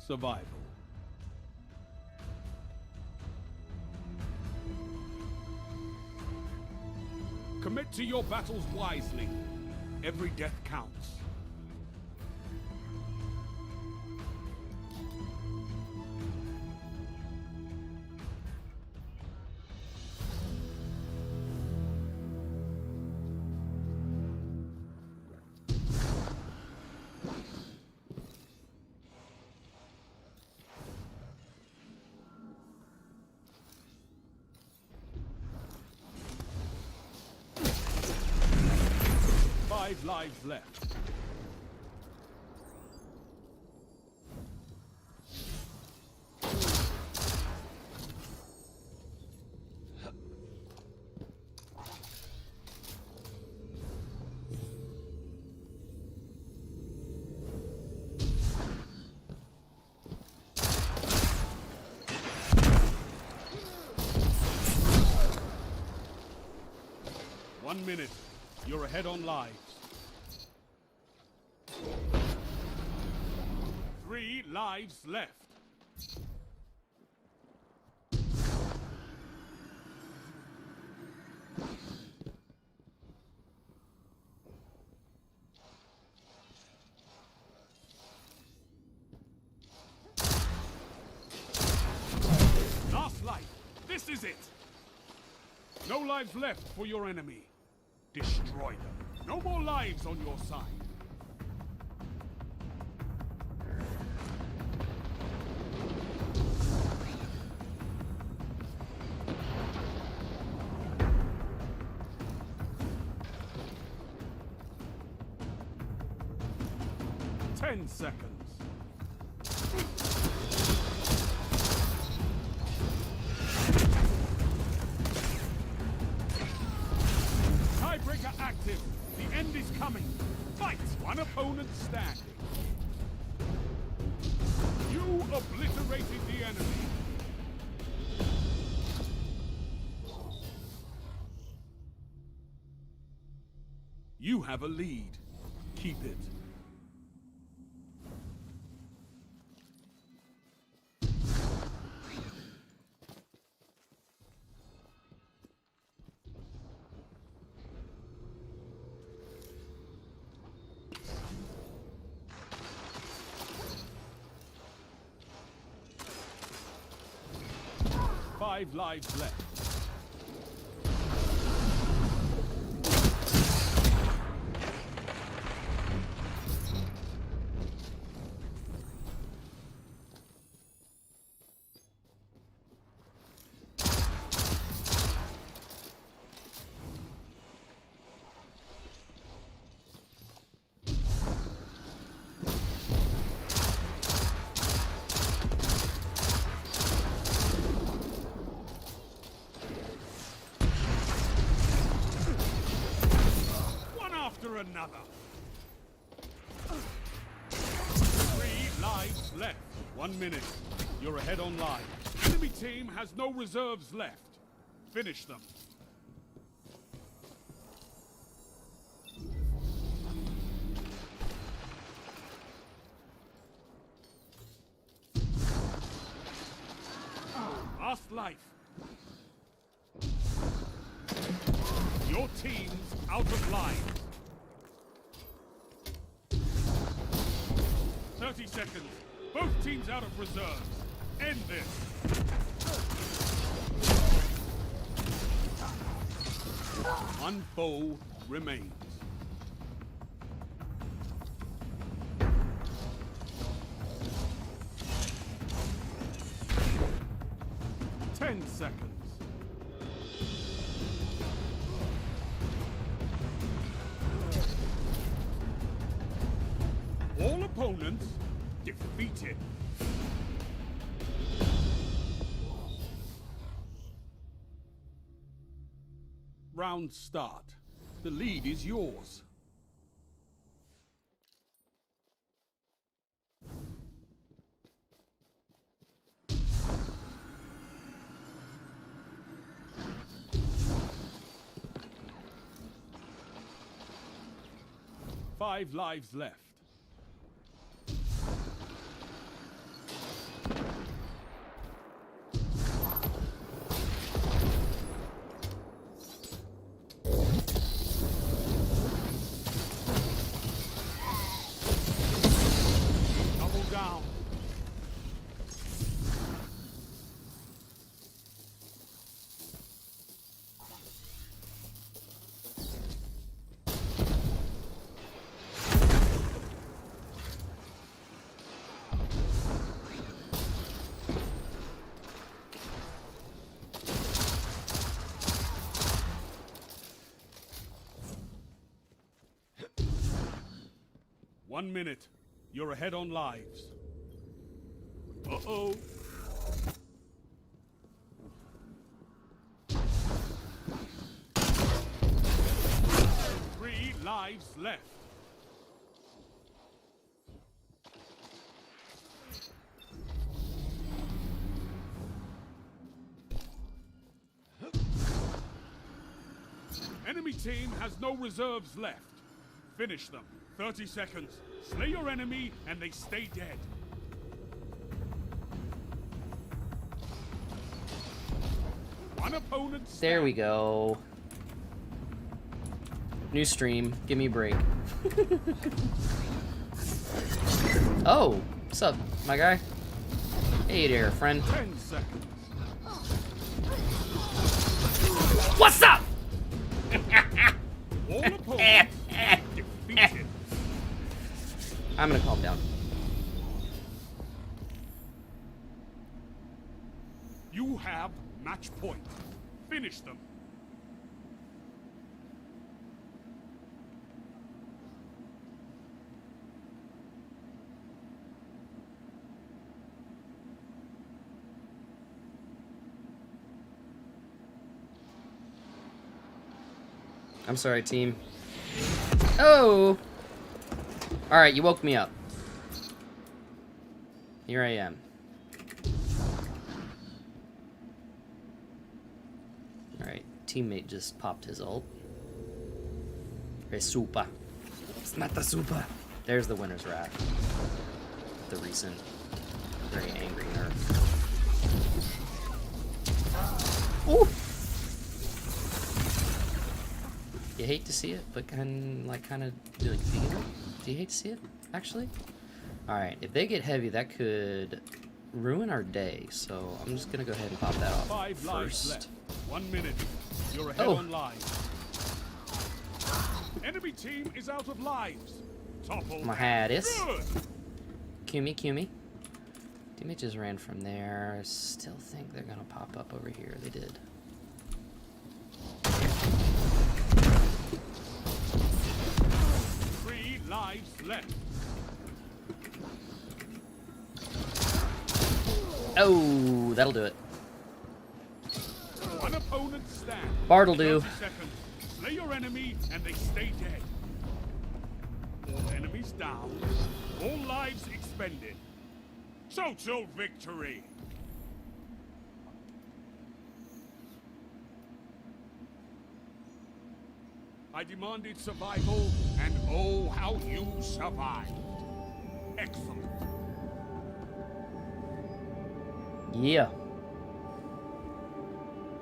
survival. Commit to your battles wisely. Every death counts. Five lives left. One minute. You're ahead on lives. 3 lives left. Last life. This is it. No lives left for your enemy. Destroy them. No more lives on your side. Ten seconds. Tiebreaker active. The end is coming. Fight! One opponent standing. You obliterated the enemy. You have a lead. Keep it. Five lives left. Another. 3 lives left. 1 minute. You're ahead on lives. Enemy team has no reserves left. Finish them. Last life. Your team's out of line. 30 seconds. Both teams out of reserves. End this. One foe remains. Ten seconds. All opponents defeated. Round start. The lead is yours. Five lives left. 1 minute. You're ahead on lives. Uh-oh. 3 lives left. Enemy team has no reserves left. Finish them. 30 seconds. Slay your enemy and they stay dead. One opponent stands. There we go. New stream. Give me a break. Oh, what's up, my guy? Hey there, friend. 10 seconds. What's up? All opponents defeated. I'm gonna calm down. You have match point. Finish them. I'm sorry, team. Oh! Alright, you woke me up. Here I am. Alright, teammate just popped his ult. Super. It's not the super. There's the winner's wrath. The recent very angry nerf. Ooh! You hate to see it, but kind of feel it. Do you hate to see it, actually? Alright, if they get heavy, that could ruin our day, so I'm just gonna go ahead and pop that off 5 lives first. left. 1 minute. You're ahead on lives. Enemy team is out of lives. Topple. My hat is. Good. Cue me. Teammate just ran from there. I still think they're gonna pop up over here. They did. Lives left. Oh, that'll do it. One opponent stand. Bard'll do. 30 seconds. Slay your enemy and they stay dead. All enemies down. All lives expended. Total victory. I demanded survival, and oh, how you survived. Excellent. Yeah.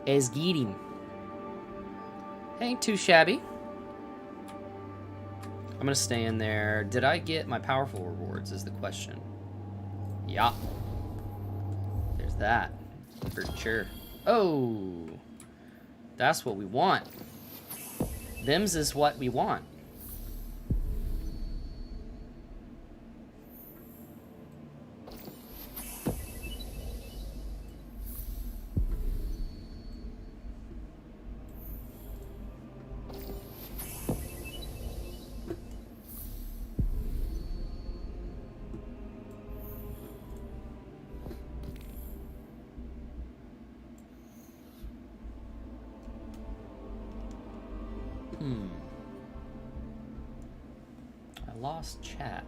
Es geht ihm. Ain't too shabby. I'm gonna stay in there. Did I get my powerful rewards is the question. Yeah. There's that. For sure. Oh. That's what we want. Them's is what we want. I lost chat.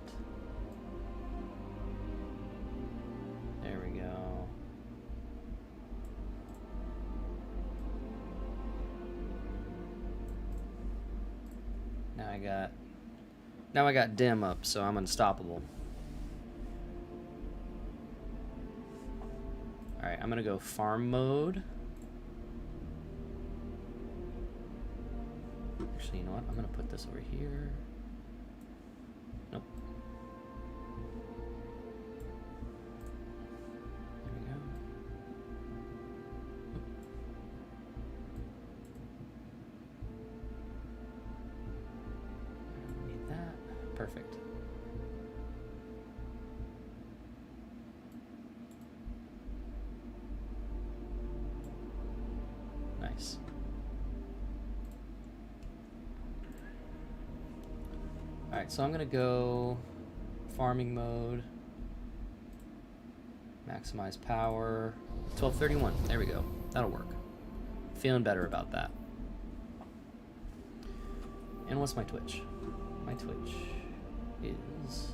There we go. Now I got dim up, so I'm unstoppable. Alright, I'm gonna go farm mode. Actually, you know what? I'm gonna put this over here. Nope. There we go. Need that. Perfect. Nice. Alright, so I'm gonna go farming mode. Maximize power. 1231. There we go. That'll work. Feeling better about that. And what's my Twitch? My Twitch is...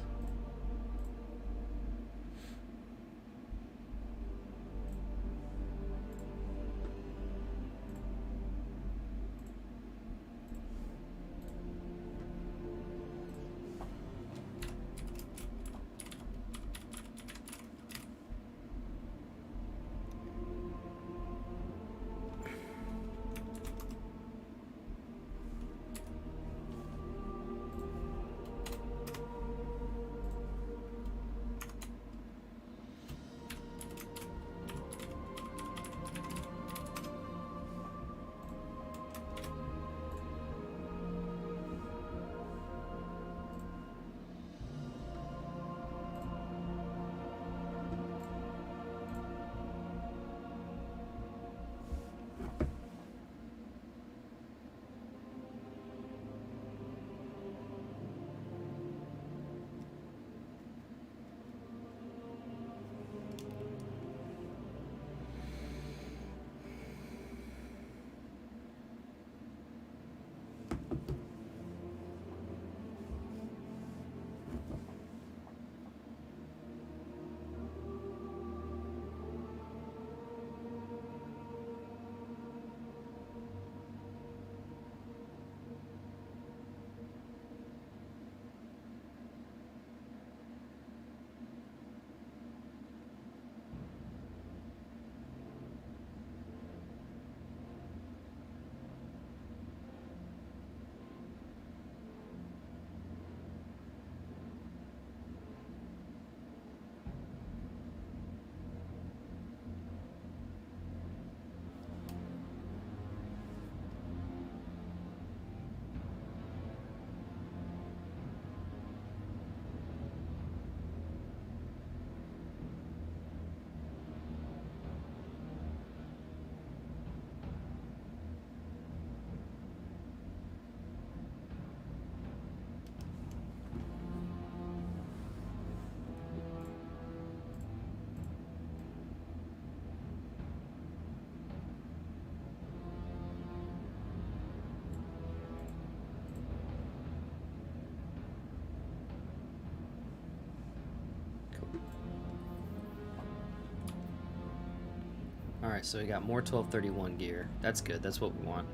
Alright, so we got more 1231 gear. That's good. That's what we want.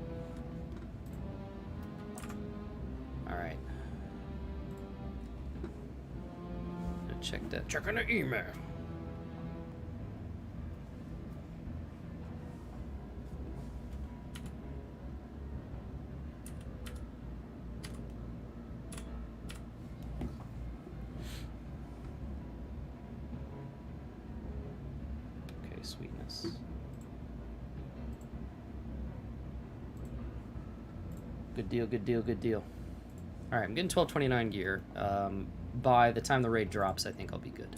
Alright. Check that. Checking the email. Okay, sweetness. Good deal, good deal, good deal. Alright, I'm getting 1229 gear. By the time the raid drops, I think I'll be good.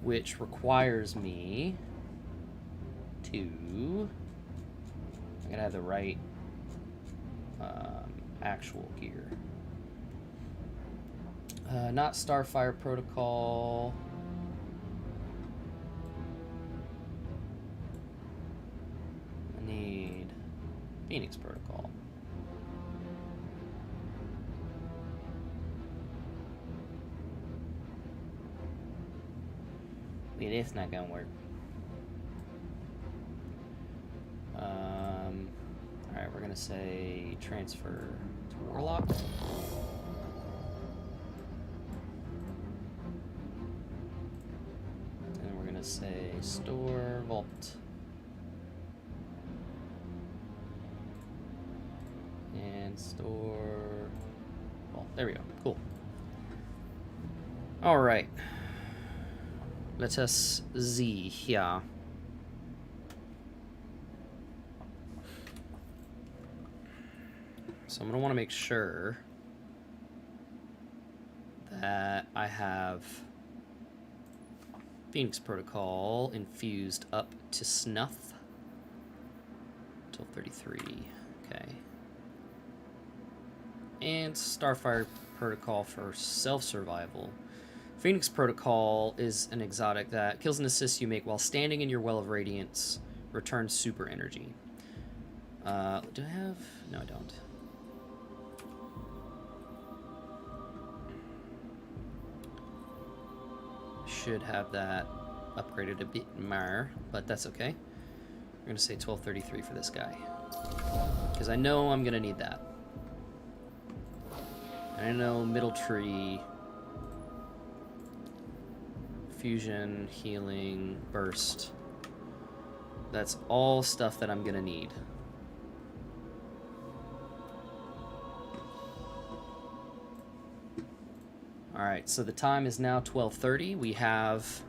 Which requires me to... I gotta have the right actual gear. Not Starfire Protocol. I need Phoenix Protocol. Yeah, that's not gonna work. Alright, we're gonna say transfer to Warlock. And we're gonna say store Vault. And store Vault. There we go. Cool. Alright. Let us see here. So I'm going to want to make sure that I have Phoenix Protocol infused up to snuff. 1233. Okay. And Starfire Protocol for self-survival. Phoenix Protocol is an exotic that kills and assists you make while standing in your Well of Radiance. Returns super energy. Do I have... No, I don't. Should have that upgraded a bit more, but that's okay. We're going to say 1233 for this guy. Because I know I'm going to need that. And I know middle tree... Fusion, healing, burst. That's all stuff that I'm going to need. Alright, so the time is now 12:30. We have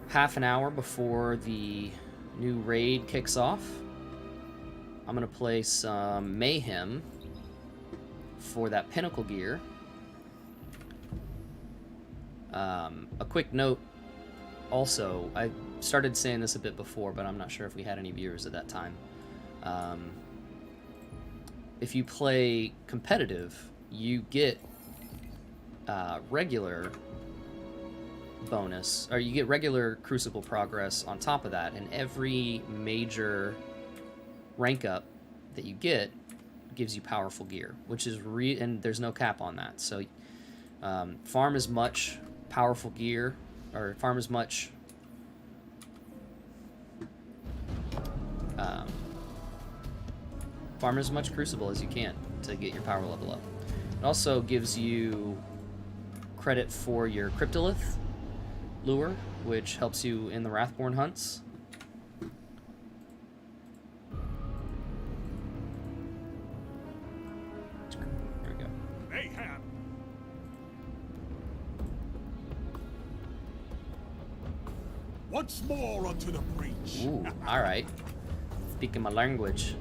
half an hour before the new raid kicks off. I'm going to play some Mayhem for that Pinnacle gear. A quick note, also, I started saying this a bit before, but I'm not sure if we had any viewers at that time. If you play competitive, you get regular bonus, or you get regular Crucible progress on top of that, and every major rank up that you get gives you powerful gear, which is and there's no cap on that. So farm as much powerful gear, or farm as much Crucible as you can to get your power level up. It also gives you credit for your Cryptolith lure, which helps you in the Wrathborn hunts. There we go. Mayhem. Once more unto the breach. Ooh, alright. Speaking my language.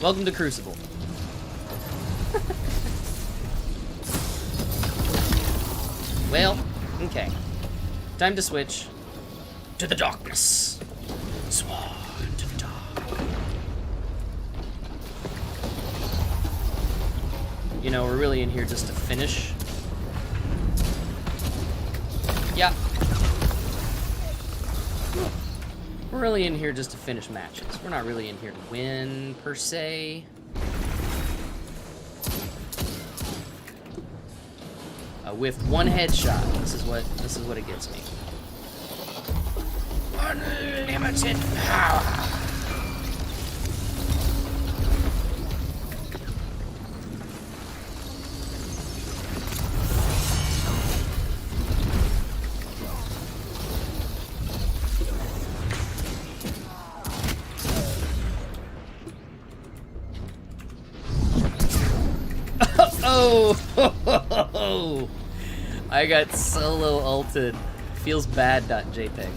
Welcome to Crucible. Well, okay. Time to switch to the darkness. Sworn to the dark. You know, we're really in here just to finish. Yeah. We're really in here just to finish matches. We're not really in here to win, per se. With one headshot, this is what it gets me. Unlimited power. Oh, I got solo ulted. Feels bad. JPEG.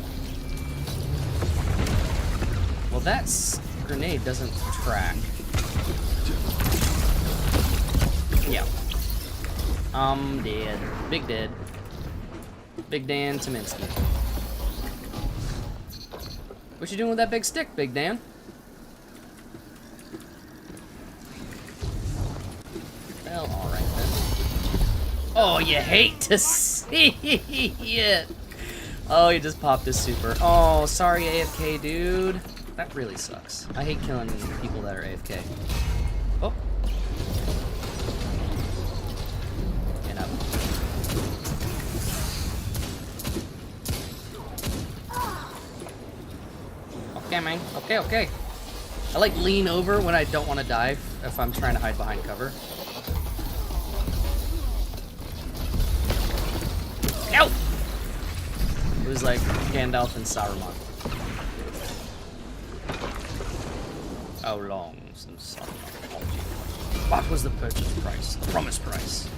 Well, that grenade doesn't track. Yeah. I'm dead. Big dead. Big Dan Tominski. What you doing with that big stick, Big Dan? Well, alright then. Oh, you hate to see it. Oh, he just popped his super. Oh, sorry, AFK, dude. That really sucks. I hate killing people that are AFK. Oh. And up. Okay, man. Okay. I like lean over when I don't want to dive if I'm trying to hide behind cover. Ow! It was like Gandalf and Saruman. How long since Saruman called you? What was the purchase price? The promise price?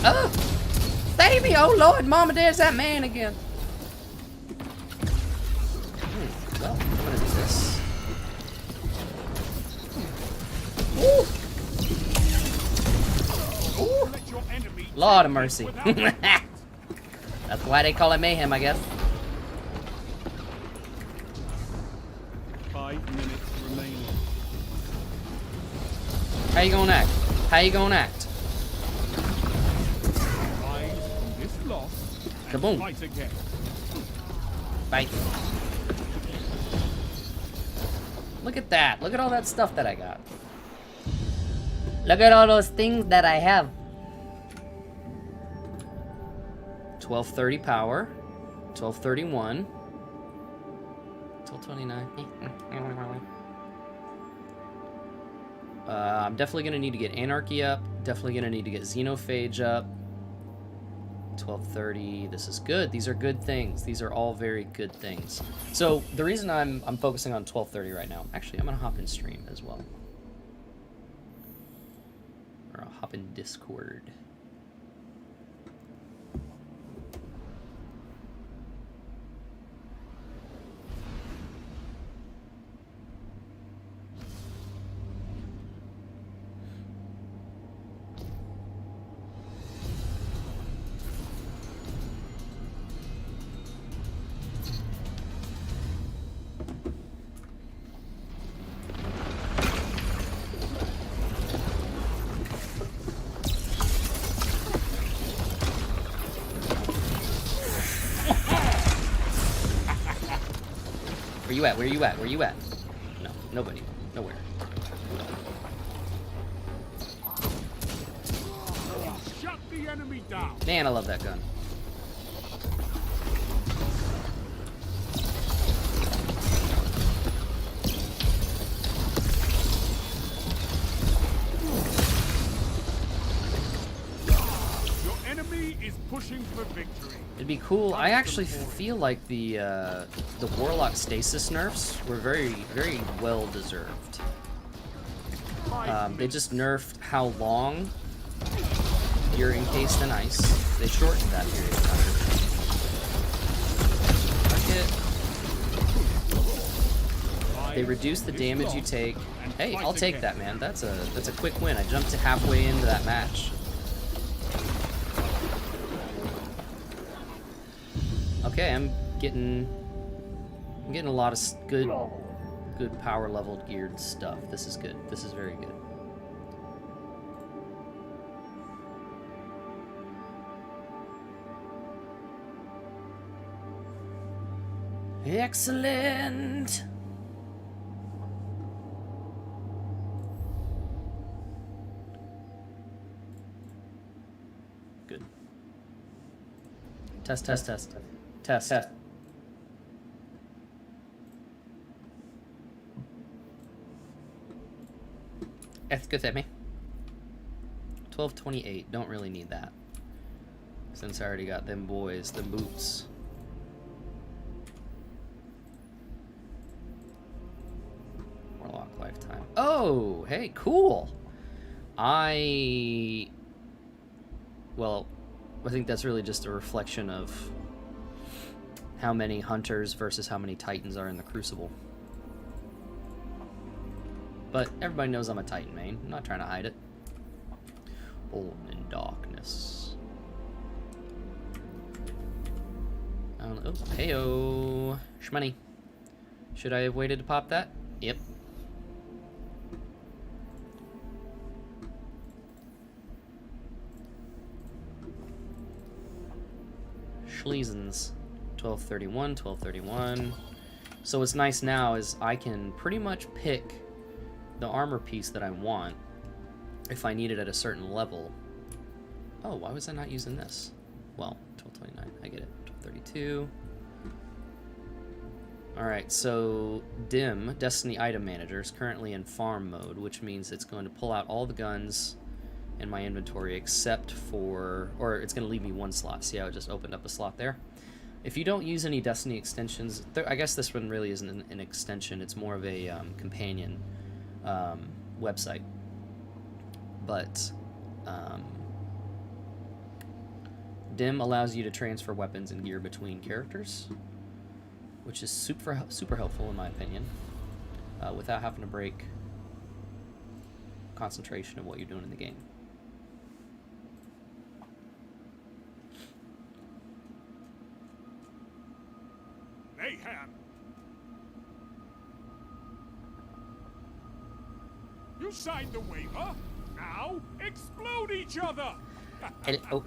Oh! Save me! Oh Lord, Mama, there's that man again. Well, I'm gonna do this. Ooh. Ooh. Lord of mercy. Without That's why they call it mayhem, I guess. 5 minutes remaining. How you gonna act? How you gonna act? Rise from this loss and Kaboom. fight again. Bite. Look at that. Look at all that stuff that I got. Look at all those things that I have. 1230 power. 1231. 1229. I'm definitely going to need to get Anarchy up. Definitely going to need to get Xenophage up. 1230. This is good. These are good things. These are all very good things. So the reason I'm focusing on 1230 right now, actually, I'm going to hop in stream as well. Or I'll hop in Discord. Where you at? Where you at? Where you at? No, nobody. Nowhere. Shut the enemy down. Man, I love that gun. Your enemy is pushing for victory. It'd be cool. I actually feel like the Warlock stasis nerfs were very, very well deserved. They just nerfed how long you're encased in ice. They shortened that period of time. They reduced the damage you take. Hey, I'll take that, man. That's a quick win. I jumped to halfway into that match. Okay, I'm getting a lot of good power leveled geared stuff. This is good. This is very good. Excellent. Good. Test. Test. Excuse me. 1228. Don't really need that. Since I already got them boys, them boots. Warlock lifetime. Oh, hey, cool. Well, I think that's really just a reflection of how many hunters versus how many titans are in the Crucible. But everybody knows I'm a titan main. I'm not trying to hide it. Born in darkness. Oh, heyo. Shmoney. Should I have waited to pop that? Yep. Schleasons. 1231, 1231. So what's nice now is I can pretty much pick the armor piece that I want if I need it at a certain level. Oh, why was I not using this? Well, 1229, I get it. 1232. Alright, so DIM, Destiny Item Manager, is currently in farm mode, which means it's going to pull out all the guns in my inventory except for, or it's going to leave me one slot. See how it just opened up a slot there? If you don't use any Destiny extensions, I guess this one really isn't an extension, it's more of a companion website. But DIM allows you to transfer weapons and gear between characters, which is super helpful in my opinion, without having to break concentration of what you're doing in the game. signed the waiver. Now explode each other. LOL.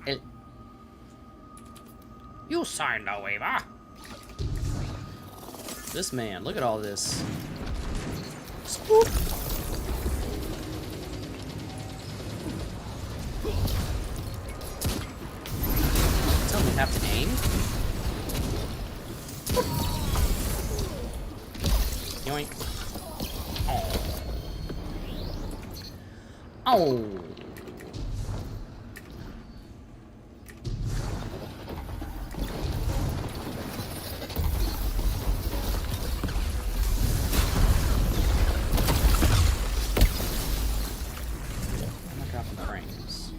You signed the waiver. This man, look at all this. Spook. Tell me, have to aim. Yoink. Oh. Oh. I'm not dropping frames.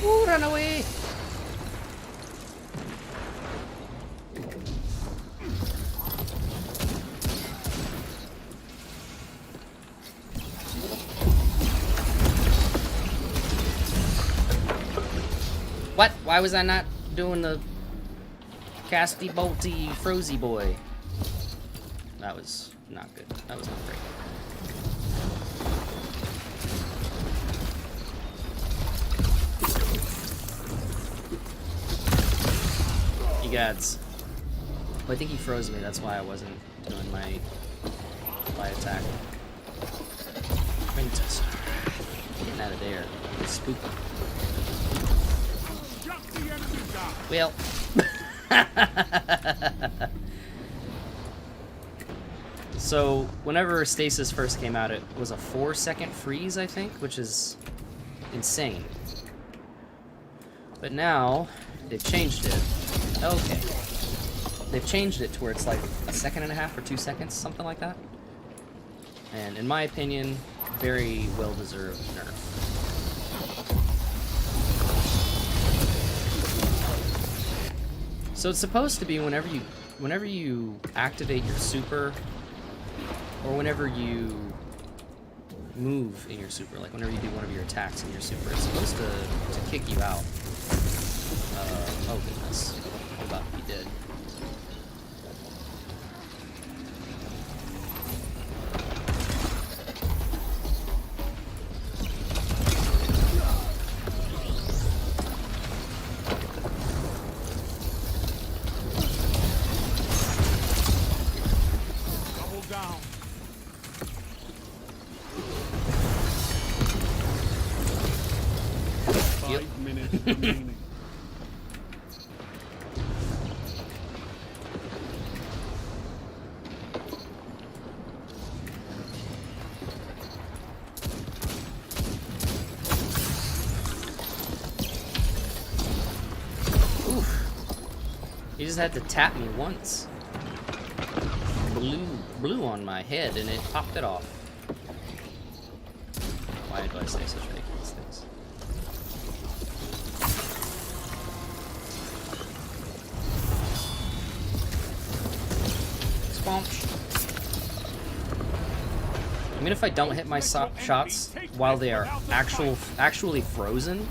Ooh, run away! What? Why was I not doing the casty bolty frozy boy? That was not good. That was not great. You gods. Well, I think he froze me, that's why I wasn't doing my attack. Princess. Getting out of there. It's spooky. Shut the enemy down. Well. So, whenever Stasis first came out, it was a 4-second freeze, I think, which is insane. But now, they've changed it. Okay. They've changed it to where it's like a 1.5 or 2 seconds, something like that. And in my opinion, very well-deserved nerf. So it's supposed to be whenever you activate your super, or whenever you move in your super, like whenever you do one of your attacks in your super, it's supposed to kick you out. Oh goodness, I'm about to be dead. Down. 5 minutes remaining. Oof. He just had to tap me once. Blue on my head and it popped it off. Why do I say such ridiculous things? Sponge. I mean, if I don't hit my shots while they are actually frozen,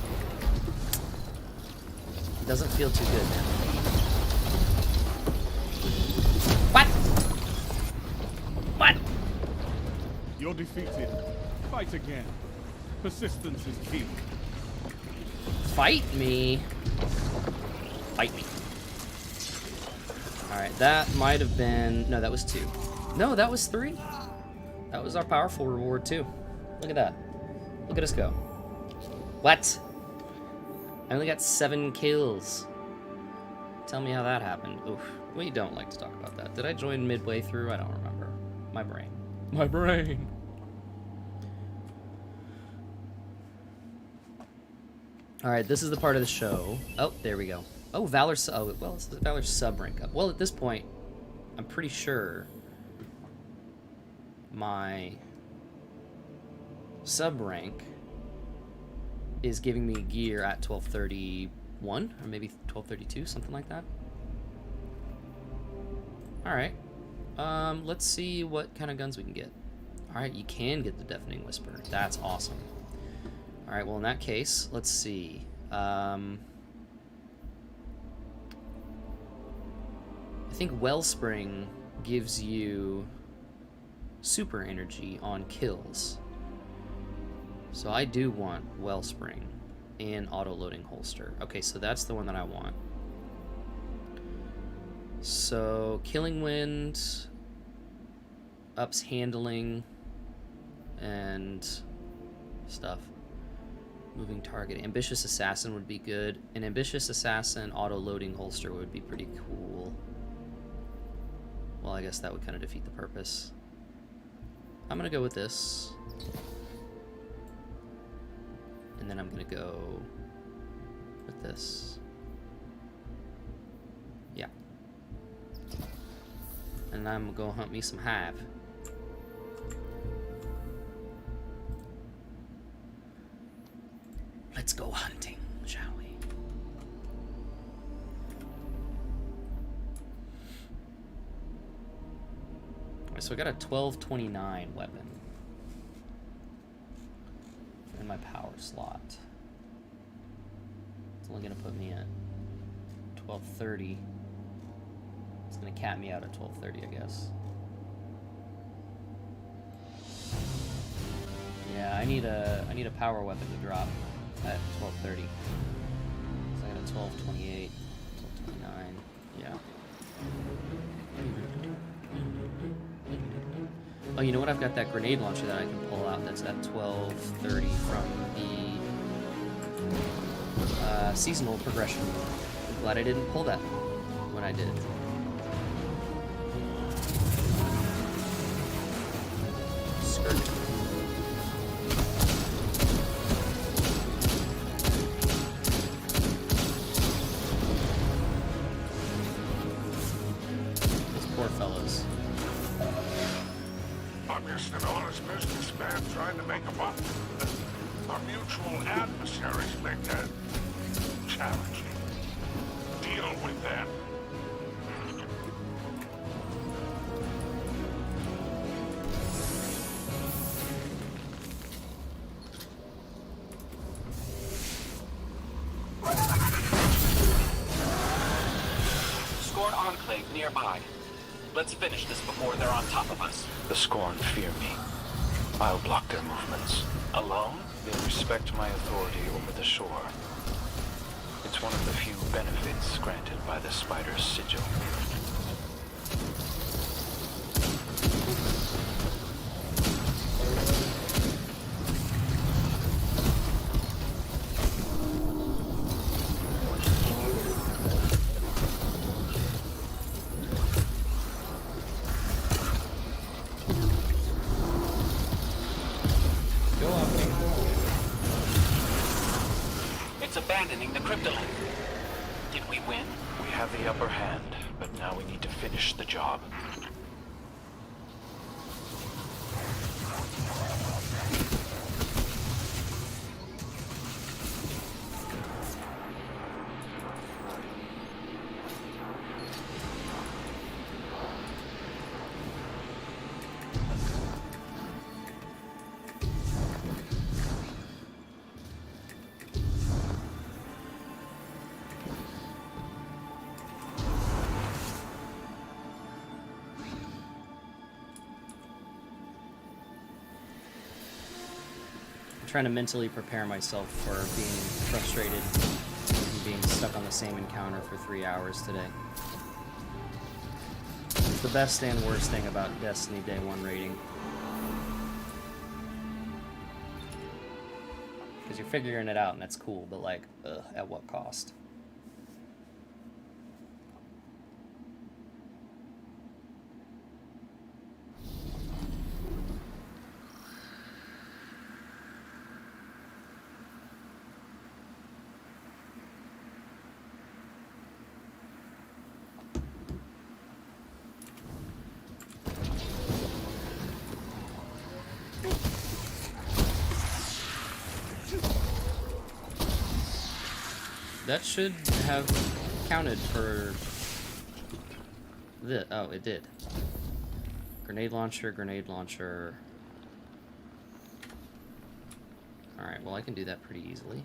it doesn't feel too good, man. What? What? You're defeated. Fight again. Persistence is key. Fight me. Fight me. Alright, that might have been... No, that was 2. No, that was 3. That was our powerful reward, too. Look at that. Look at us go. What? I only got 7 kills. Tell me how that happened. Oof. We don't like to talk about that. Did I join midway through? I don't remember. My brain. My brain. Alright, this is the part of the show. Oh, there we go. Oh, Valor... Oh, well, it's the Valor sub rank up. Well, at this point, I'm pretty sure my sub rank is giving me gear at 1231, or maybe 1232, something like that. Alright. Let's see what kind of guns we can get. Alright, you can get the Deafening Whisper. That's awesome. Alright, well in that case, let's see. I think Wellspring gives you super energy on kills. So I do want Wellspring and auto-loading holster. Okay, so that's the one that I want. So Killing Wind ups handling and stuff. Moving target. Ambitious Assassin would be good. An Ambitious Assassin auto-loading holster would be pretty cool. Well, I guess that would kind of defeat the purpose. I'm gonna go with this. And then I'm gonna go with this. Yeah. And I'm gonna go hunt me some hive. Let's go hunting, shall we? Alright, so I got a 1229 weapon in my power slot. It's only gonna put me at 1230. It's gonna cap me out at 1230, I guess. Yeah, I need a power weapon to drop at 1230. So I got a 1228, 1229. Yeah. Oh, you know what? I've got that grenade launcher that I can pull out. That's at 1230 from the seasonal progression. I'm glad I didn't pull that when I did. Skirt. Trying to make a buck. Our mutual adversaries make that challenging. Deal with them. Scorn Enclave nearby. Let's finish this before they're on top of us. The Scorn fear me. I'll block their movements. Alone? They respect my authority over the shore. It's one of the few benefits granted by the Spider's sigil. Abandoning the cryptolith. Did we win? We have the upper hand, but now we need to finish the job. Trying to mentally prepare myself for being frustrated and being stuck on the same encounter for 3 hours today. It's the best and worst thing about Destiny Day 1 raiding. Because you're figuring it out and that's cool, but like, ugh, at what cost? That should have counted for the. Oh, it did. Grenade launcher, grenade launcher. Alright, well I can do that pretty easily.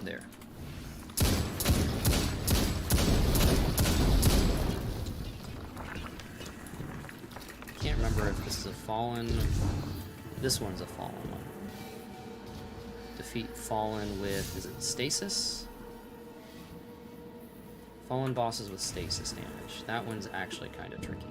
There. Can't remember if this is a fallen... This one's a fallen one. Defeat fallen with... Is it stasis? Fallen bosses with stasis damage. That one's actually kind of tricky.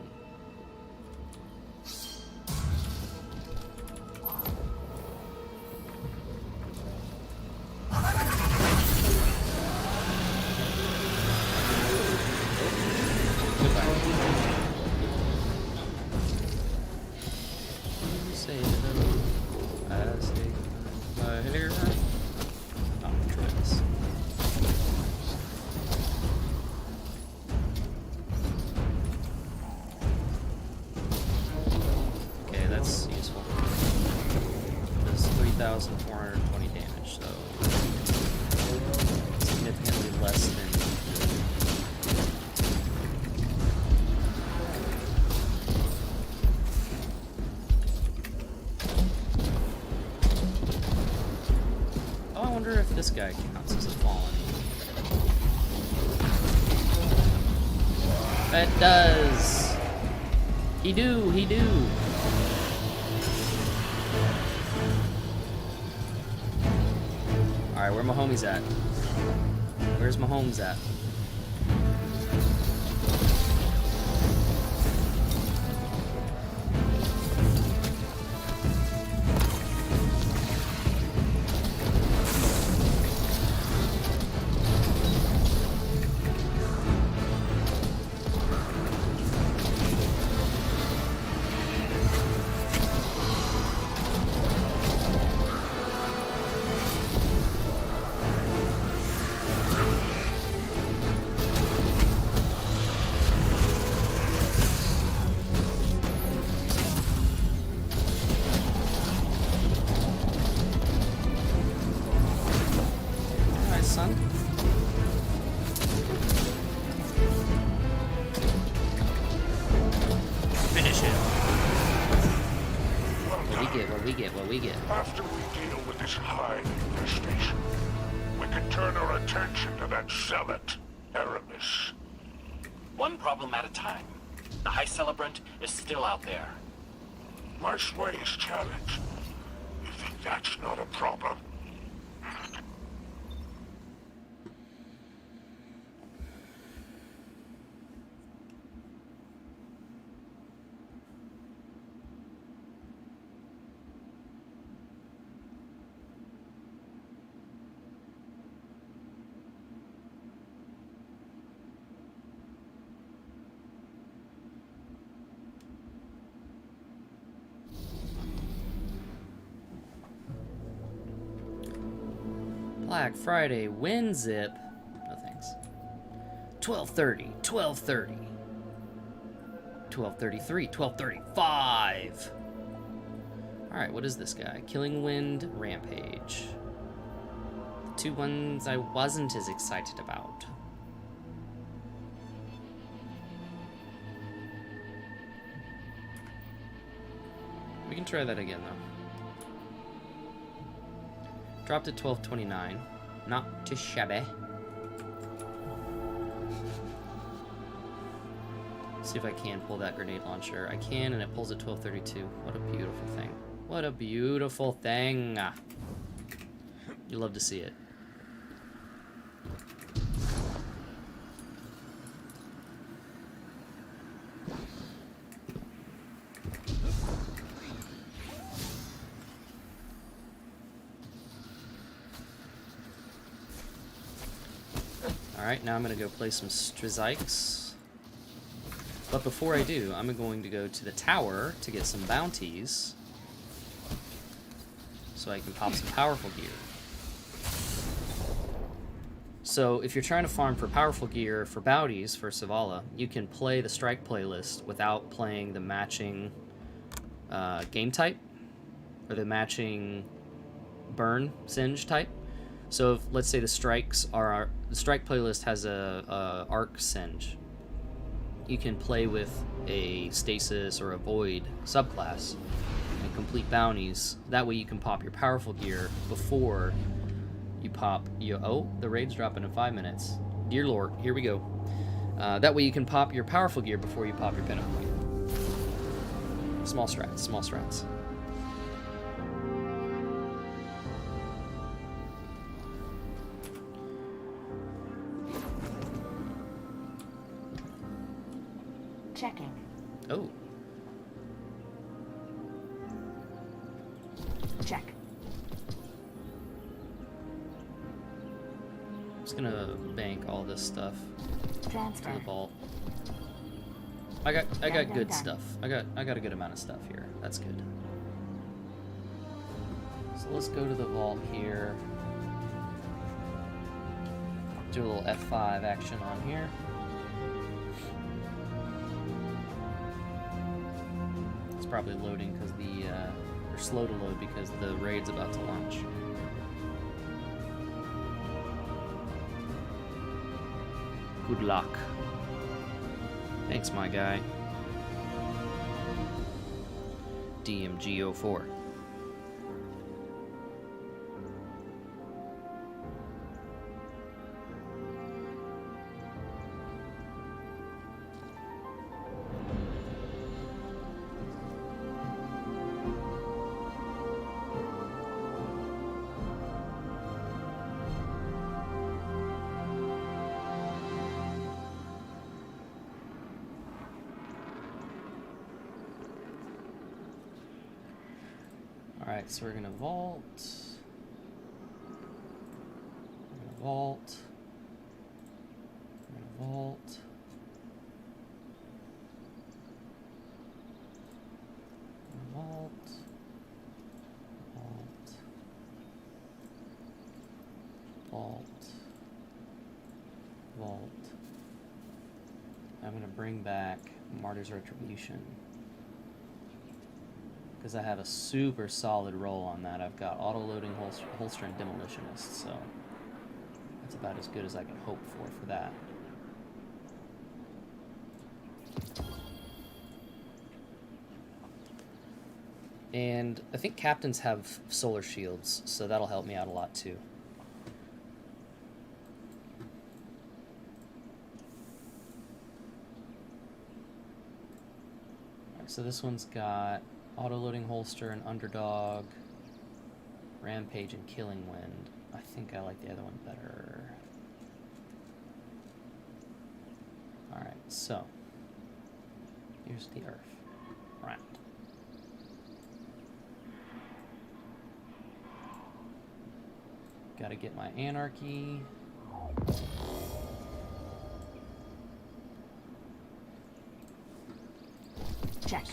Okay, that's useful. Does 3,420 damage, so significantly less than. Oh, I wonder if this guy counts as a fallen. That does. He do. Alright, where my homies at? Where's my homes at? Son. Finish it. What we get. After we deal with this hive infestation, we can turn our attention to that zealot, Aramis. One problem at a time. The High Celebrant is still out there. My sway is challenged. You think that's not a problem? Black Friday, win zip. No thanks. 12:30, 12:30. 12:33, 12:35. Alright, what is this guy? Killing Wind, Rampage. The two ones I wasn't as excited about. We can try that again, though. Dropped at 12:29. Not too shabby. See if I can pull that grenade launcher. I can, and it pulls at 12:32. What a beautiful thing. What a beautiful thing. You love to see it. Alright, now I'm going to go play some Strizikes. But before I do, I'm going to go to the tower to get some bounties. So I can pop some powerful gear. So if you're trying to farm for powerful gear for bounties for Zavala, you can play the strike playlist without playing the matching game type. Or the matching burn singe type. So if, let's say the strike playlist has a arc singe, you can play with a stasis or a void subclass complete bounties. That way you can pop your powerful gear before you pop your... Oh, the raid's dropping in 5 minutes. Dear Lord, here we go. That way you can pop your powerful gear before you pop your pinnacle. Small strats, small strats. Checking. Oh. Check. I'm just gonna bank all this stuff Transfer. to the vault. I got good done. stuff. I got a good amount of stuff here. That's good. So let's go to the vault here. Do a little F5 action on here. It's probably loading because or slow to load because the raid's about to launch. Good luck. Thanks, my guy. DMG04. Alright, so we're gonna vault. We're gonna vault. We're gonna vault. Vault. Vault. Vault. Vault. I'm gonna bring back Martyr's Retribution, because I have a super solid roll on that. I've got auto-loading holster and demolitionist, so that's about as good as I can hope for that. And I think captains have solar shields, so that'll help me out a lot too. Alright, so this one's got auto-loading holster and underdog, rampage and killing wind. I think I like the other one better. Alright, so here's the earth. Right. Gotta get my anarchy. Check.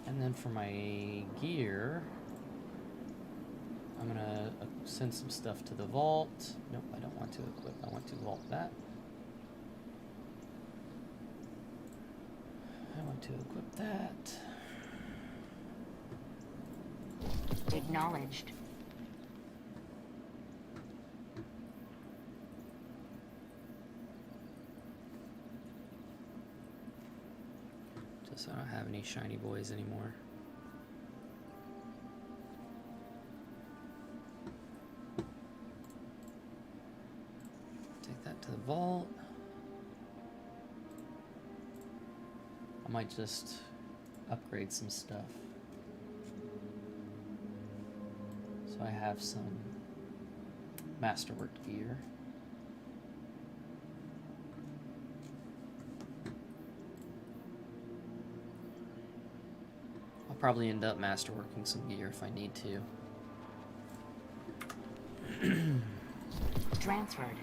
And then for my gear, I'm gonna send some stuff to the vault. Nope, I don't want to equip. I want to vault that. I want to equip that. Acknowledged. Just so I don't have any shiny boys anymore. Take that to the vault. I might just upgrade some stuff. So I have some masterwork gear. I'll probably end up masterworking some gear if I need to. Transferred.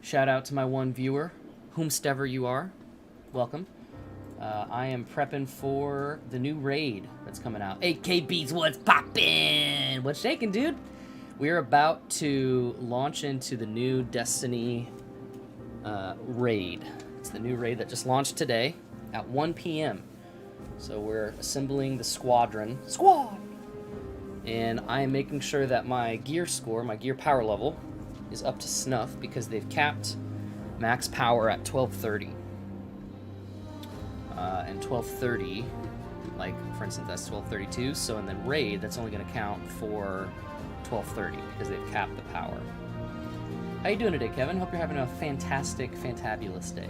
Shout out to my one viewer, whomstever you are. Welcome. I am prepping for the new raid that's coming out. AKB's what's poppin'? What's shaking, dude? We're about to launch into the new Destiny raid. It's the new raid that just launched today at 1 p.m. So we're assembling the squadron. Squad! And I am making sure that my gear score, my gear power level, is up to snuff because they've capped max power at 1230. And 1230, like for instance, that's 1232. So in the raid, that's only going to count for 1230 because they've capped the power. How you doing today, Kevin? Hope you're having a fantastic, fantabulous day.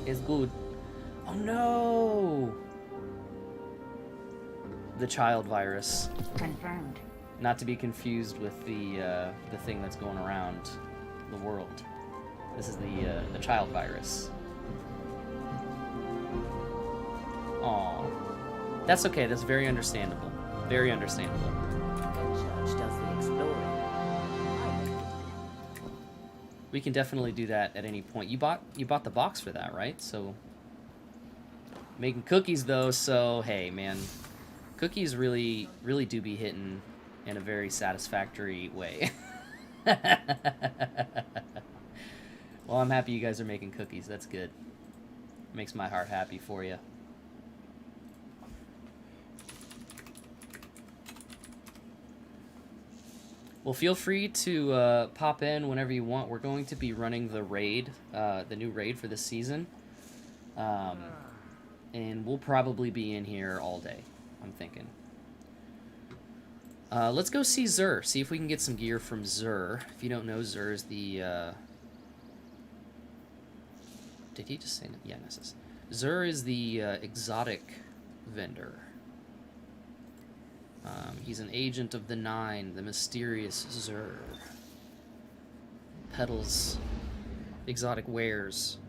It's good. Oh no! The child virus. Confirmed. Not to be confused with the thing that's going around the world. This is the child virus. Aw. That's okay, that's very understandable. Very understandable. Judge does the exploring. We can definitely do that at any point. You bought the box for that, right? So making cookies though, so hey man. Cookies really do be hitting in a very satisfactory way. Well, I'm happy you guys are making cookies. That's good. Makes my heart happy for you. Well, feel free to pop in whenever you want. We're going to be running the raid, the new raid for this season. And we'll probably be in here all day, I'm thinking. Let's go see Zur. See if we can get some gear from Zur. If you don't know, Zur is the... Did he just say... Yeah, this is... Zur is the exotic vendor. He's an agent of the Nine, the mysterious Zur. Peddles exotic wares.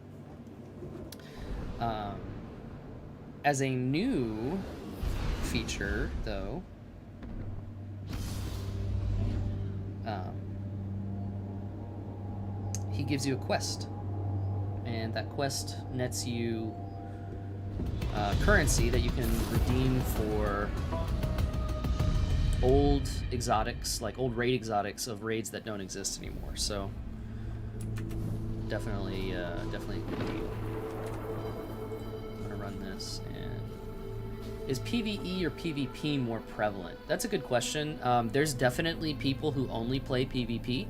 As a new feature, though, he gives you a quest, and that quest nets you currency that you can redeem for old exotics, like old raid exotics of raids that don't exist anymore. So definitely a good deal. I'm gonna run this. And is PvE or PvP more prevalent? That's a good question. There's definitely people who only play PvP,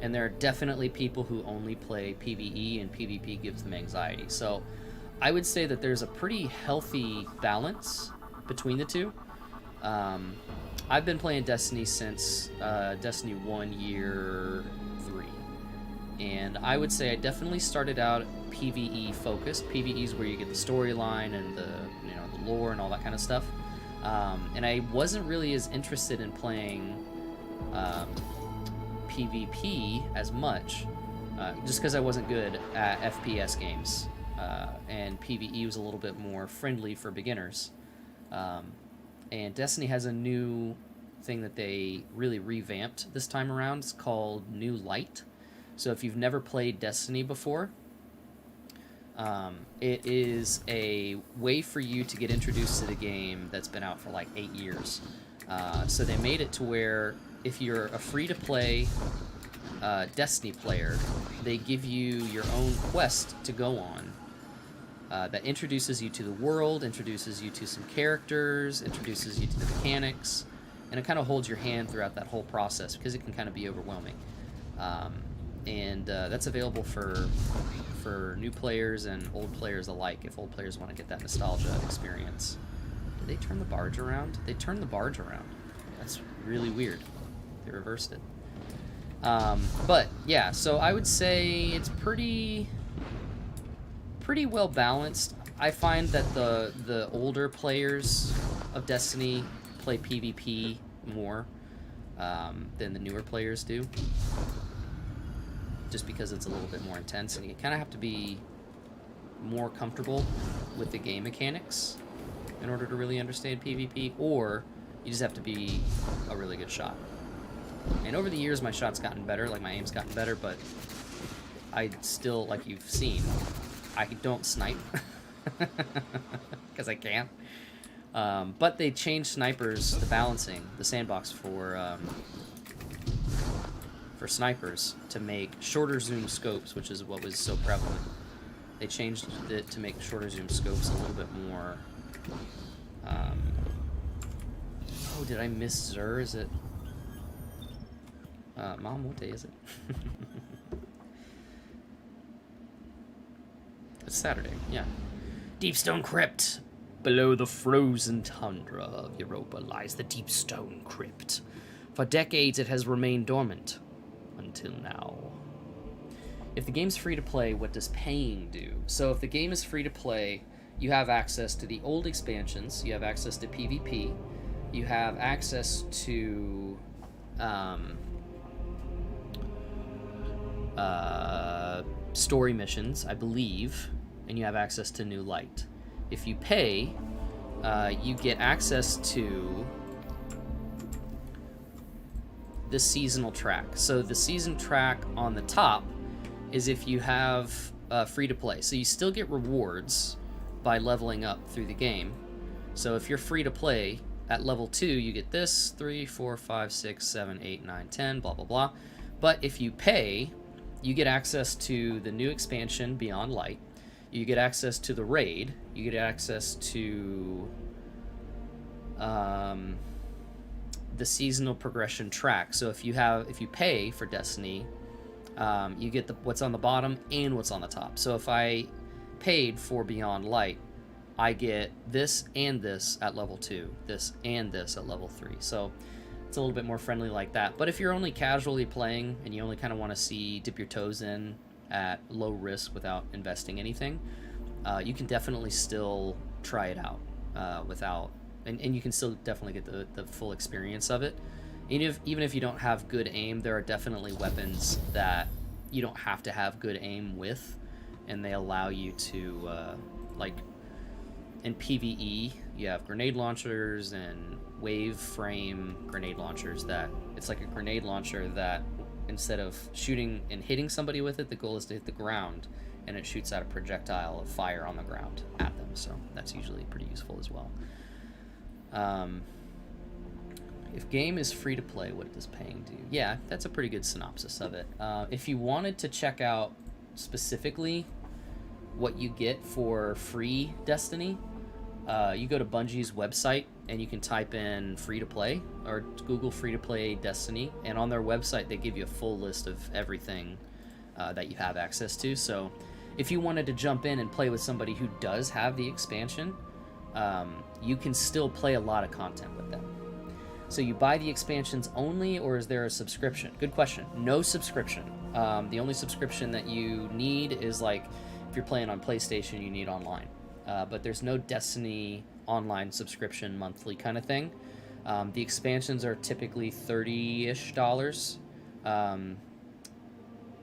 and there are definitely people who only play PvE, and PvP gives them anxiety. So I would say that there's a pretty healthy balance between the two. I've been playing Destiny since Destiny 1 year 3, and I would say I definitely started out PvE focused. PvE is where you get the storyline and the lore and all that kind of stuff. And I wasn't really as interested in playing PvP as much, just because I wasn't good at FPS games, and PvE was a little bit more friendly for beginners. And Destiny has a new thing that they really revamped this time around. It's called New Light. So if you've never played Destiny before, it is a way for you to get introduced to the game that's been out for like 8 years. So they made it to where if you're a free-to-play Destiny player, they give you your own quest to go on. That introduces you to the world, introduces you to some characters, introduces you to the mechanics, and it kind of holds your hand throughout that whole process because it can kind of be overwhelming. And that's available for new players and old players alike, if old players want to get that nostalgia experience. Did they turn the barge around? They turned the barge around. That's really weird. They reversed it. But yeah, so I would say it's pretty well balanced. I find that the older players of Destiny play PvP more than the newer players do, just because it's a little bit more intense, and you kind of have to be more comfortable with the game mechanics in order to really understand PvP, or you just have to be a really good shot. And over the years, my shot's gotten better, like my aim's gotten better, but I still, like you've seen, I don't snipe because I can't. But they changed snipers, the balancing, the sandbox for snipers to make shorter zoom scopes, which is what was so prevalent. They changed it to make shorter zoom scopes a little bit more. Oh, did I miss Zur? Is it? Mom, what day is it? It's Saturday, yeah. Deep Stone Crypt. Below the frozen tundra of Europa lies the Deep Stone Crypt. For decades it has remained dormant. Until now. If the game's free to play, what does paying do? So if the game is free to play, you have access to the old expansions, you have access to PvP, you have access to story missions, I believe, and you have access to New Light. If you pay, you get access to the seasonal track. So the season track on the top is if you have free to play. So you still get rewards by leveling up through the game. So if you're free to play at level 2, you get this 3, 4, 5, 6, 7, 8, 9, 10, blah blah blah. But if you pay, you get access to the new expansion Beyond Light. You get access to the raid. You get access to the seasonal progression track. So if you pay for Destiny, you get what's on the bottom and what's on the top. So if I paid for Beyond Light, I get this and this at level 2, this and this at level 3. So it's a little bit more friendly like that. But if you're only casually playing and you only kind of want to dip your toes in at low risk without investing anything, you can definitely still try it out without, and you can still definitely get the full experience of it. Even if you don't have good aim, there are definitely weapons that you don't have to have good aim with, and they allow you to, like in PvE, you have grenade launchers and wave frame grenade launchers that, it's like a grenade launcher that instead of shooting and hitting somebody with it, the goal is to hit the ground, and it shoots out a projectile of fire on the ground at them, so that's usually pretty useful as well. If game is free to play, what does paying do? Yeah, that's a pretty good synopsis of it. If you wanted to check out specifically what you get for free Destiny, you go to Bungie's website and you can type in free to play or Google free to play Destiny, and on their website they give you a full list of everything that you have access to. So if you wanted to jump in and play with somebody who does have the expansion, you can still play a lot of content with them. So you buy the expansions only, or is there a subscription? Good question. No subscription. The only subscription that you need is, like, if you're playing on PlayStation, you need online. But there's no Destiny online subscription monthly kind of thing. The expansions are typically $30-ish.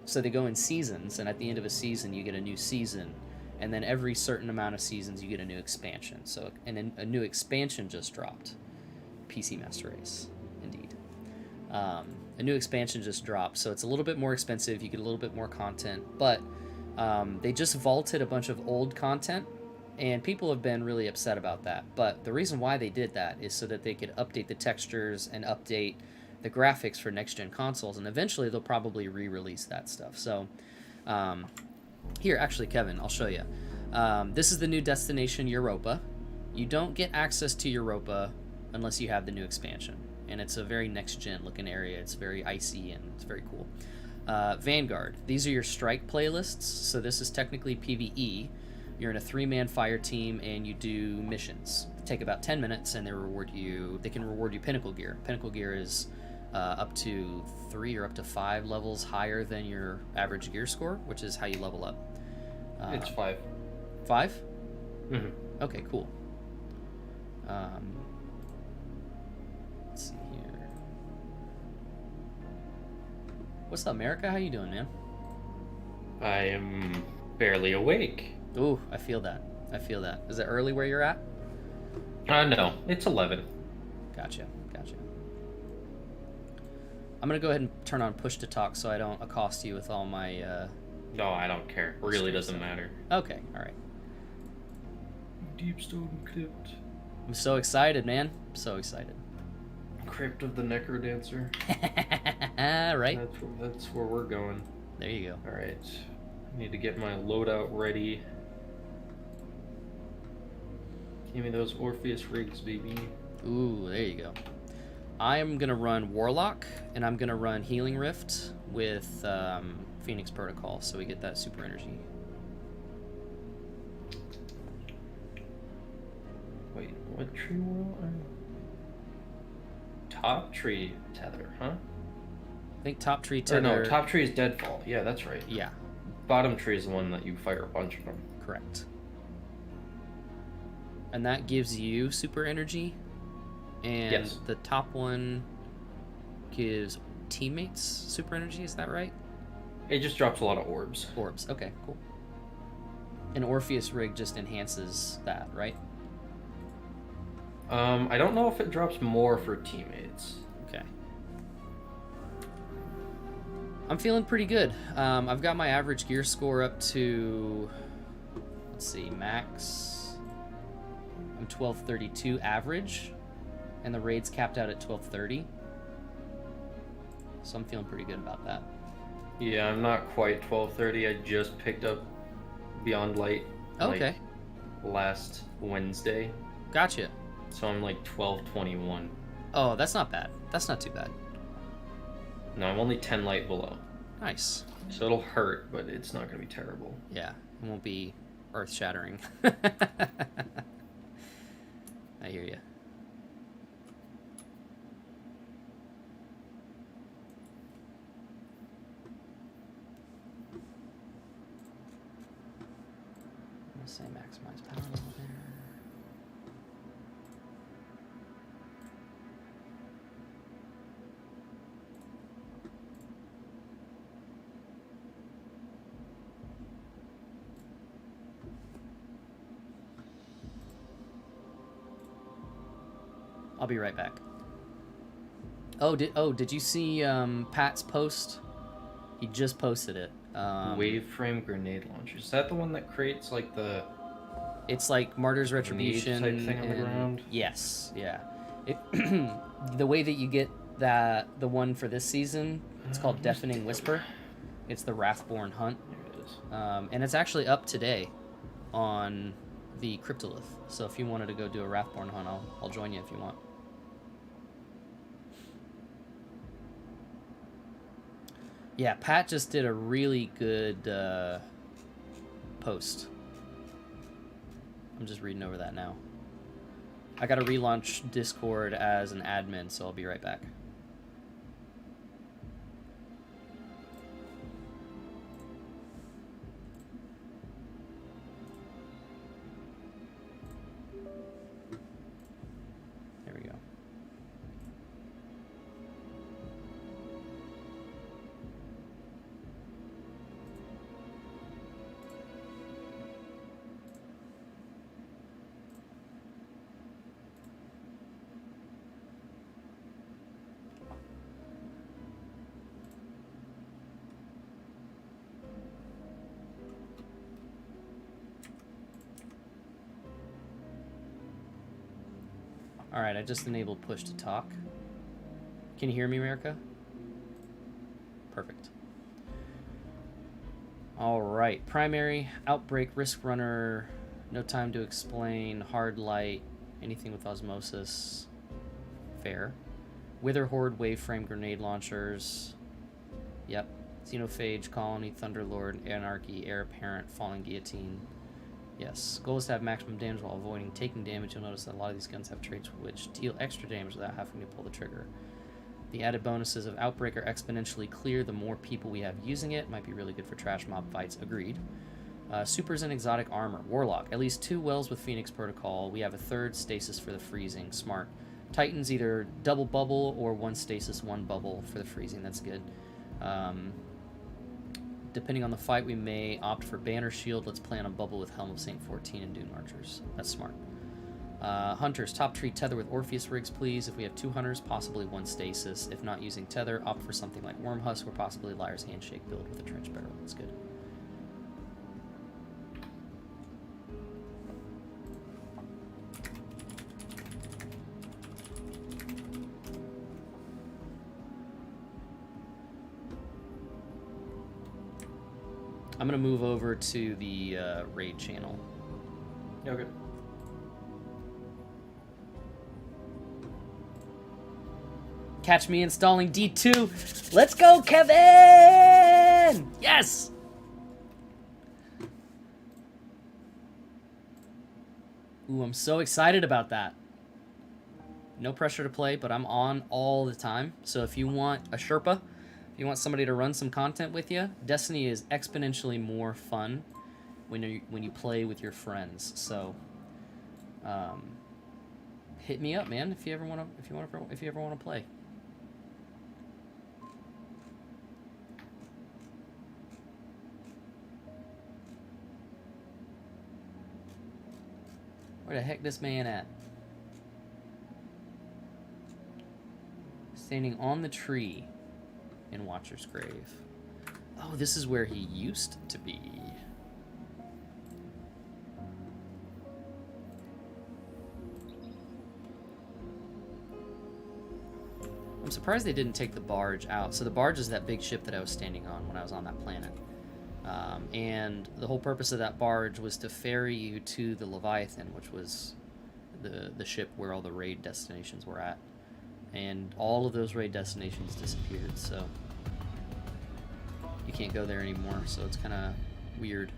So they go in seasons, and at the end of a season, you get a new season. And then every certain amount of seasons, you get a new expansion. So a new expansion just dropped. PC Master Race, indeed. A new expansion just dropped, so it's a little bit more expensive. You get a little bit more content, but they just vaulted a bunch of old content, and people have been really upset about that. But the reason why they did that is so that they could update the textures and update the graphics for next-gen consoles, and eventually they'll probably re-release that stuff. So here, actually, Kevin, I'll show you. This is the new destination, Europa. You don't get access to Europa unless you have the new expansion, and it's a very next-gen looking area. It's very icy and it's very cool. Vanguard, these are your strike playlists. So this is technically PvE. You're in a 3-man fire team and you do missions. They take about 10 minutes, and they can reward you pinnacle gear. Pinnacle gear is up to 3 or up to 5 levels higher than your average gear score, which is how you level up. It's 5. 5? Mm-hmm. Okay, cool. Let's see here. What's up, America? How you doing, man? I am barely awake. Ooh, I feel that. I feel that. Is it early where you're at? No, it's 11. Gotcha. I'm gonna go ahead and turn on push to talk so I don't accost you with all my. No, I don't care. Really doesn't matter. Okay, all right. Deep Stone Crypt. I'm so excited, man. I'm so excited. Crypt of the Necrodancer. Right? That's where we're going. There you go. Alright. I need to get my loadout ready. Give me those Orpheus rigs, baby. Ooh, there you go. I'm gonna run Warlock, and I'm gonna run Healing Rift with Phoenix Protocol, so we get that super energy. Wait, what tree world? Top tree tether, huh? I think top tree Or tether. no, top tree is deadfall. Yeah, that's right. Yeah, Bottom tree is the one that you fire a bunch of them. correct. And that gives you super energy, and Yes. the top one gives teammates super energy. Is that right? It just drops a lot of orbs. Orbs. Okay, cool. An Orpheus rig just enhances that, right? I don't know if it drops more for teammates. Okay. I'm feeling pretty good. I've got my average gear score up to, let's see, max. I'm 1232 average, and the raid's capped out at 1230. So I'm feeling pretty good about that. Yeah, I'm not quite 1230. I just picked up Beyond Light. Okay. Last Wednesday. Gotcha. So I'm like 1221. Oh, that's not bad. That's not too bad. No, I'm only 10 light below. Nice. So it'll hurt, but it's not going to be terrible. Yeah, it won't be earth-shattering. I hear you. I'm gonna say maximize power over there. I'll be right back. Did you see Pat's post? He just posted it. Waveframe grenade launcher. Is that the one that creates like the... It's like Martyr's Retribution type thing on the ground? Yes, yeah. The way that you get the one for this season, it's called Deafening Whisper. It's the Wrathborn Hunt. There it is. And it's actually up today on the Cryptolith. So if you wanted to go do a Wrathborn Hunt, I'll join you if you want. Yeah, Pat just did a really good post. I'm just reading over that now. I gotta relaunch Discord as an admin, so I'll be right back. There we go. Alright, I just enabled push to talk. Can you hear me, America? Perfect. Alright, primary, outbreak, risk runner, no time to explain, hard light, anything with osmosis, fair. Wither horde, waveframe, grenade launchers, yep. Xenophage, colony, thunderlord, anarchy, heir apparent, falling guillotine. Yes, goal is to have maximum damage while avoiding taking damage. You'll notice that a lot of these guns have traits which deal extra damage without having to pull the trigger. The added bonuses of Outbreak are exponentially clear the more people we have using it. Might be really good for trash mob fights, agreed. Supers and exotic armor. Warlock, at least 2 wells with Phoenix Protocol. We have a 3rd stasis for the freezing, smart. Titans either double bubble or 1 stasis, 1 bubble for the freezing, that's good. Depending on the fight, we may opt for Banner Shield. Let's plan on bubble with Helm of St. 14 and Dune Archers. That's smart. Hunters, top tree tether with Orpheus rigs, please. If we have 2 hunters, possibly 1 stasis. If not using tether, opt for something like Worm Husk or possibly Liar's Handshake build with a trench barrel. That's good. I'm gonna move over to the raid channel. Okay. Catch me installing D2. Let's go, Kevin! Yes! Ooh, I'm so excited about that. No pressure to play, but I'm on all the time. So if you want a Sherpa, if you want somebody to run some content with you, Destiny is exponentially more fun when you play with your friends. So, hit me up, man, if you ever want to play. Where the heck this man at? Standing on the tree in Watcher's Grave. Oh, this is where he used to be. I'm surprised they didn't take the barge out. So the barge is that big ship that I was standing on when I was on that planet. And the whole purpose of that barge was to ferry you to the Leviathan, which was the ship where all the raid destinations were at. And all of those raid destinations disappeared, so you can't go there anymore, so it's kind of weird.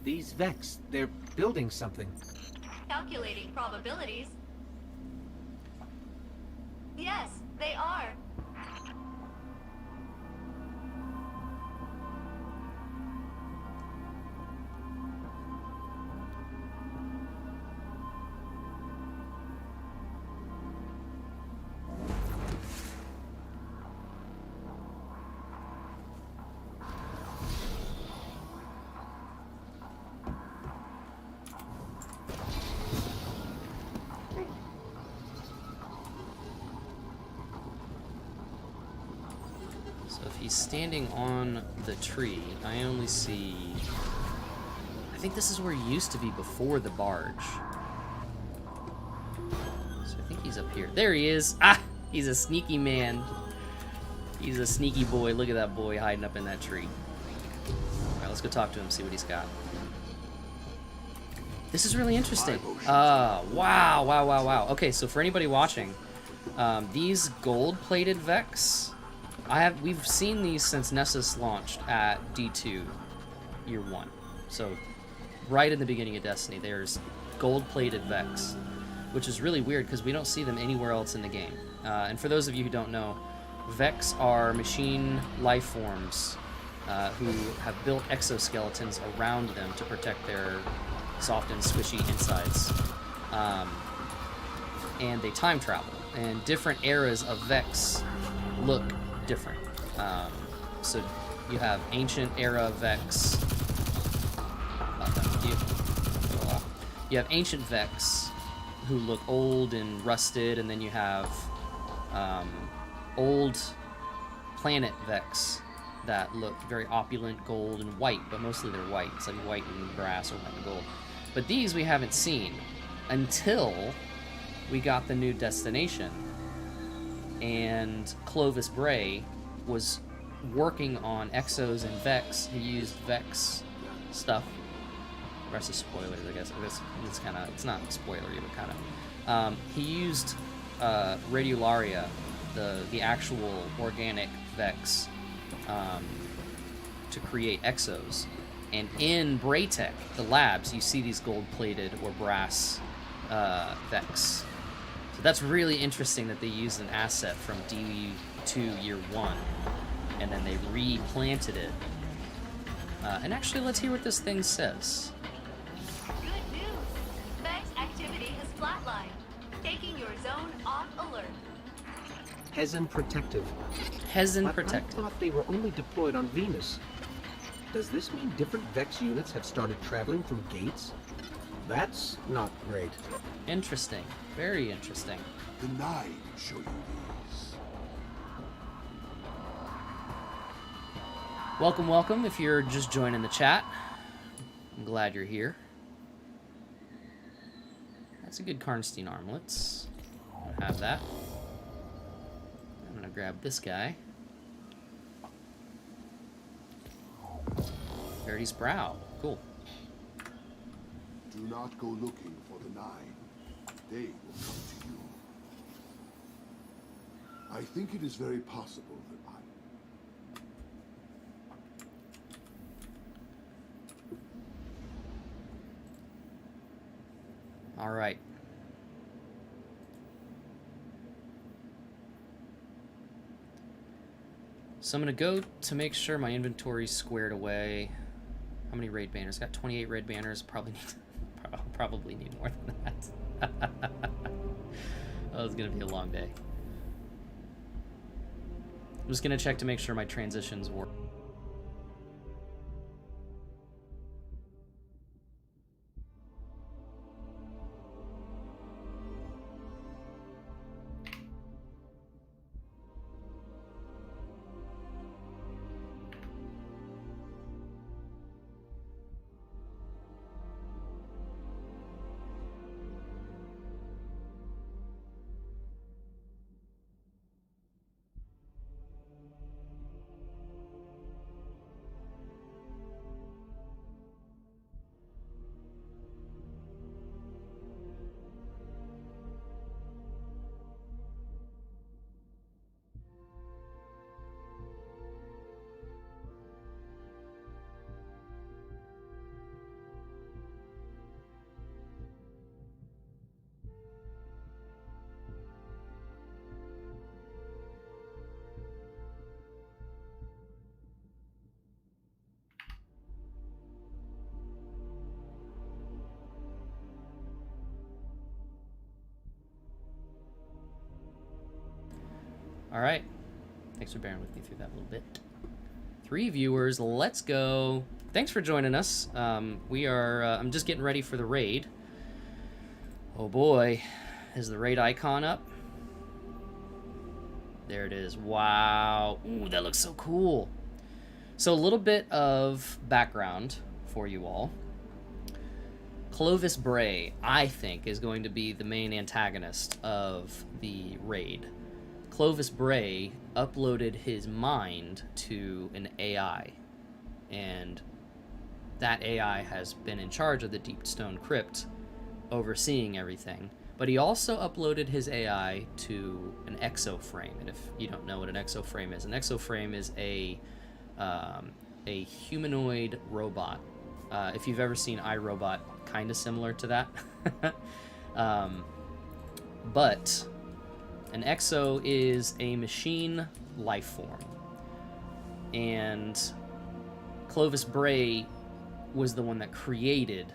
These Vex, they're building something. Calculating probabilities. Yes, they are. Standing on the tree, I only see... I think this is where he used to be before the barge. So I think he's up here. There he is! Ah! He's a sneaky man. He's a sneaky boy. Look at that boy hiding up in that tree. Alright, let's go talk to him, see what he's got. This is really interesting. Wow. Okay, so for anybody watching, these gold-plated Vex... we've seen these since Nessus launched at D2 year 1. So right in the beginning of Destiny, there's gold-plated Vex, which is really weird because we don't see them anywhere else in the game. And for those of you who don't know, Vex are machine life forms who have built exoskeletons around them to protect their soft and squishy insides. And they time travel, and different eras of Vex look different. So you have ancient era Vex. You have ancient Vex who look old and rusted, and then you have old planet Vex that look very opulent, gold and white, but mostly they're white. It's like white and brass or white and gold. But these we haven't seen until we got the new destination. And Clovis Bray was working on Exos and Vex. He used Vex stuff. The rest is spoilers, I guess. It's kind of, it's not spoilery, but kind of. He used Radiolaria, the actual organic Vex, to create Exos. And in Braytech, the labs, you see these gold-plated or brass Vex. So that's really interesting that they used an asset from D2 year 1, and then they replanted it. And actually, let's hear what this thing says. Good news. Vex activity has flatlined, taking your zone off alert. Hezen protective. Hezen But protective. I thought they were only deployed on Venus. Does this mean different Vex units have started traveling through gates? That's not great. Interesting. Very interesting. The Nine show you these. Welcome, welcome. If you're just joining the chat, I'm glad you're here. That's a good Karnstein armlets. I'll have that. I'm gonna grab this guy. Verity's Brow. Cool. Do not go looking for the Nine. They will come to you. I think it is very possible that All right. So I'm gonna go to make sure my inventory's squared away. How many raid banners? Got 28 raid banners. Probably need more than that. Oh, it's gonna be a long day. I'm just gonna check to make sure my transitions work. All right. Thanks for bearing with me through that little bit. 3 viewers. Let's go. Thanks for joining us. We are. I'm just getting ready for the raid. Oh boy, is the raid icon up? There it is. Wow. Ooh, that looks so cool. So a little bit of background for you all. Clovis Bray, I think, is going to be the main antagonist of the raid. Clovis Bray uploaded his mind to an AI, and that AI has been in charge of the Deep Stone Crypt, overseeing everything. But he also uploaded his AI to an exoframe, and if you don't know what an exoframe is a humanoid robot. If you've ever seen iRobot, kind of similar to that. But an exo is a machine life form. And Clovis Bray was the one that created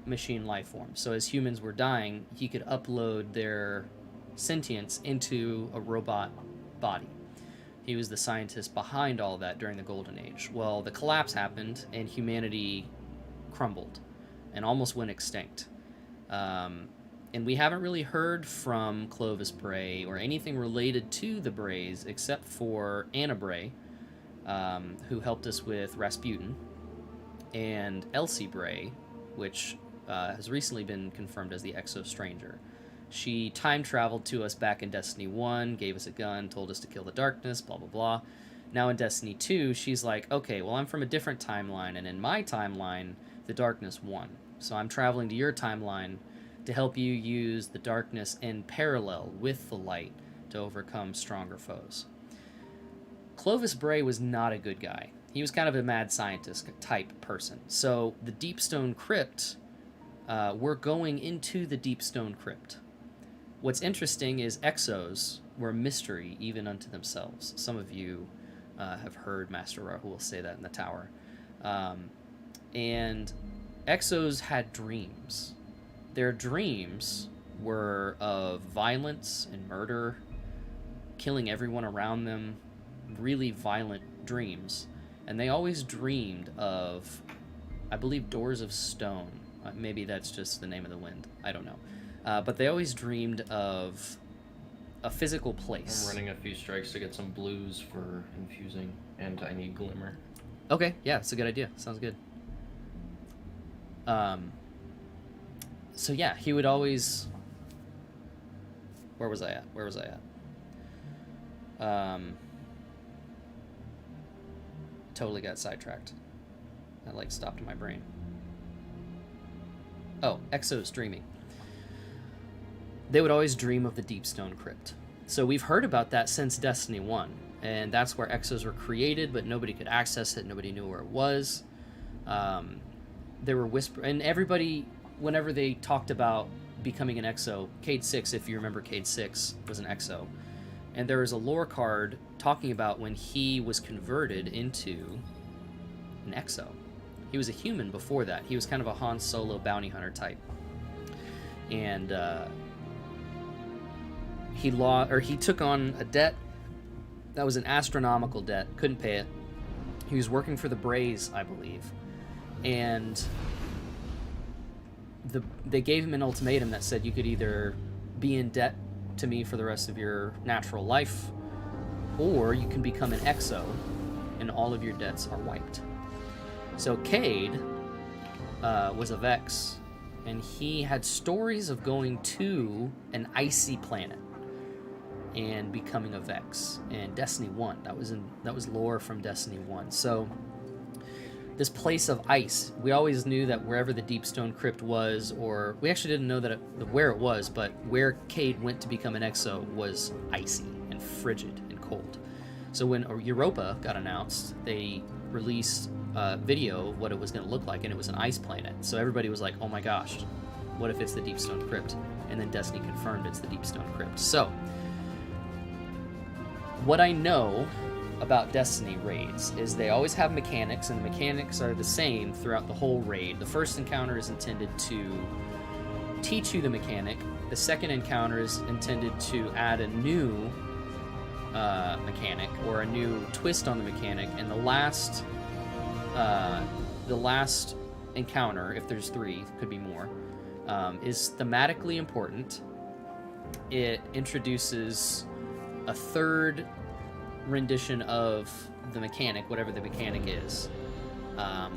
machine life forms. So as humans were dying, he could upload their sentience into a robot body. He was the scientist behind all that during the Golden Age. Well, the collapse happened and humanity crumbled and almost went extinct. And we haven't really heard from Clovis Bray or anything related to the Brays except for Anna Bray, who helped us with Rasputin, and Elsie Bray, which has recently been confirmed as the Exo Stranger. She time traveled to us back in Destiny 1, gave us a gun, told us to kill the darkness, blah, blah, blah. Now in Destiny 2, she's like, okay, well, I'm from a different timeline, and in my timeline, the darkness won. So I'm traveling to your timeline to help you use the darkness in parallel with the light to overcome stronger foes. Clovis Bray was not a good guy. He was kind of a mad scientist type person. So the Deep Stone Crypt, we're going into the Deep Stone Crypt. What's interesting is exos were a mystery even unto themselves. Some of you have heard Master Rahul say that in the tower. And exos had dreams. Their dreams were of violence and murder, killing everyone around them, really violent dreams. and they always dreamed of, I believe, doors of stone. Maybe that's just the name of the wind. I don't know. But they always dreamed of a physical place. I'm running a few strikes to get some blues for infusing, and I need glimmer. Okay, yeah, it's a good idea. Sounds good. So yeah, he would always... Where was I at? Totally got sidetracked. That, like, stopped in my brain. Oh, Exo's dreaming. They would always dream of the deep stone crypt. So we've heard about that since Destiny 1, and that's where Exos were created, but nobody could access it, nobody knew where it was. There were and everybody, whenever they talked about becoming an Exo, Cade 6, if you remember, Cade 6 was an Exo, and there was a lore card talking about when he was converted into an Exo. He was a human before that. He was kind of a Han Solo bounty hunter type. And he took on a debt that was an astronomical debt, couldn't pay it. He was working for the Braze, I believe. And they gave him an ultimatum that said you could either be in debt to me for the rest of your natural life, or you can become an Exo and all of your debts are wiped. So Cade was a Vex, and he had stories of going to an icy planet and becoming a Vex. And Destiny 1, that was lore from Destiny 1. So this place of ice, we always knew that wherever the Deep Stone Crypt was, or we actually didn't know that where it was, but where Cade went to become an Exo was icy and frigid and cold. So when Europa got announced, they released a video of what it was going to look like, and it was an ice planet. So everybody was like, oh my gosh, what if it's the Deep Stone Crypt? And then Destiny confirmed it's the Deep Stone Crypt. So what I know about Destiny raids is they always have mechanics, and the mechanics are the same throughout the whole raid. The first encounter is intended to teach you the mechanic. The second encounter is intended to add a new mechanic or a new twist on the mechanic, and the last encounter, if there's 3, could be more, is thematically important. It introduces a third rendition of the mechanic, whatever the mechanic is.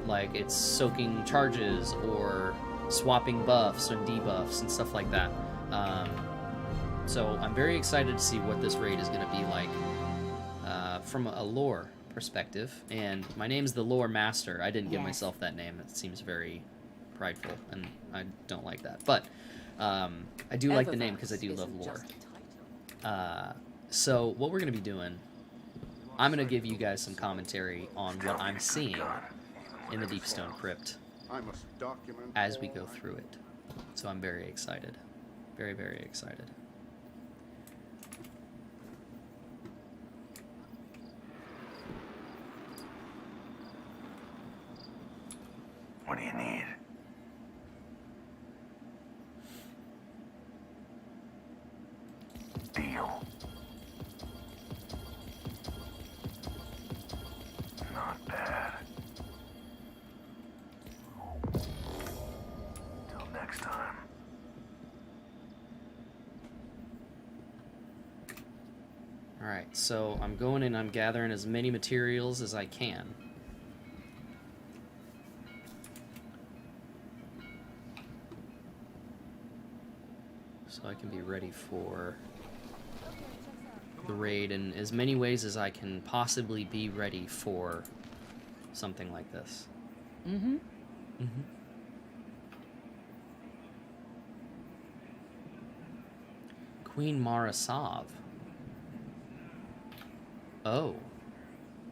Like it's soaking charges or swapping buffs and debuffs and stuff like that. So I'm very excited to see what this raid is going to be like from a lore perspective. And my name's the Lore Master. I didn't give myself that name. It seems very prideful, and I don't like that. But I do like the name because I do love lore. So what we're going to be doing, I'm going to give you guys some commentary on what I'm seeing in the Deep Stone Crypt as we go through it. So I'm very excited. Very, very excited. What do you need? Deal. Not bad. Till next time. Alright, so I'm going and I'm gathering as many materials as I can. So I can be ready for the raid in as many ways as I can possibly be ready for something like this. Mm-hmm. Mm-hmm. Queen Marasav. Oh.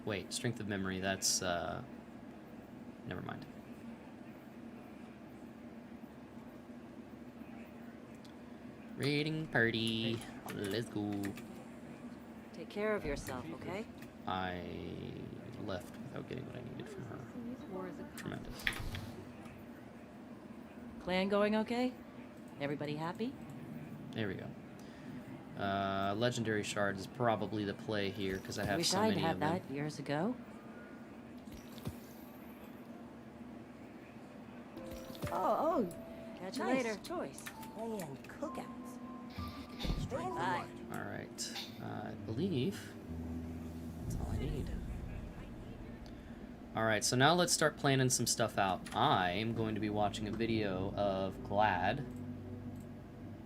Wait, strength of memory, that's, never mind. Raiding party. Let's go. Take care of yourself, okay? I left without getting what I needed from her. Tremendous. Clan going okay? Everybody happy? There we go. Legendary shards is probably the play here because I have Wish so I'd many had of them. that years ago. Oh, catch you Nice later. choice. And cookouts. Bye. All right. I believe that's all I need. All right, so now let's start planning some stuff out. I am going to be watching a video of Glad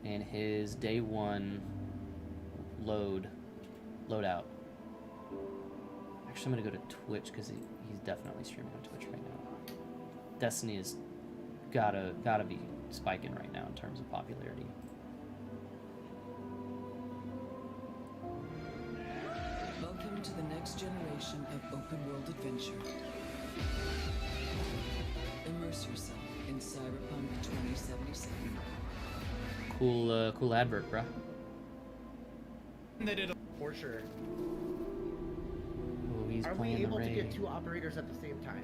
and his day one loadout. Actually, I'm gonna go to Twitch because he's definitely streaming on Twitch right now. Destiny is gotta be spiking right now in terms of popularity. Welcome to the next generation of open world adventure. Immerse yourself in Cyberpunk 2077. Cool advert, bruh. They did for sure. Oh, he's Are we playing the able to raid. get 2 operators at the same time?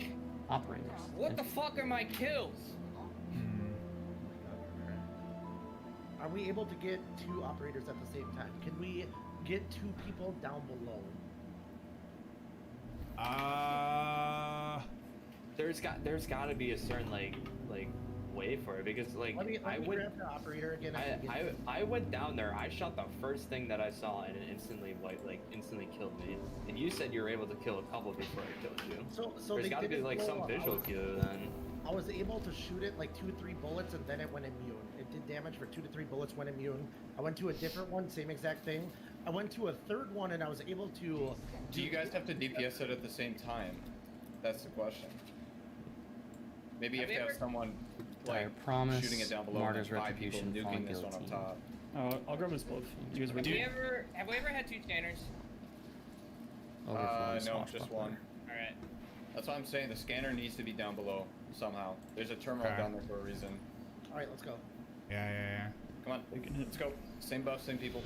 Operators. What the fuck are my kills? Are we able to get 2 operators at the same time? Can we get 2 people down below? There's got to be a certain like way for it, because like Let me grab the operator again. I went down there. I shot the first thing that I saw, and it instantly instantly killed me. And you said you were able to kill a couple before I killed you. So there's they got to be didn't like blow some up. visual cue then. I was able to shoot it like 2 or 3 bullets, and then it went immune. It did damage for 2 to 3 bullets, went immune. I went to a different one, same exact thing. I went to a third one, and I was able to. Do you guys have to DPS it at the same time? That's the question. Maybe you have to have someone Dire like Promise, shooting it down below, Martyr's and 5 people Retribution, nuking this Fallen one up Guillotine. top. I'll grab us both. You guys Have ready? we ever had 2 scanners? Overflow No, Swashbuckler. just one. Alright. That's what I'm saying. The scanner needs to be down below somehow. There's a terminal Okay. down there for a reason. All right, let's go. Yeah. Come on, let's go. Same buff, same people.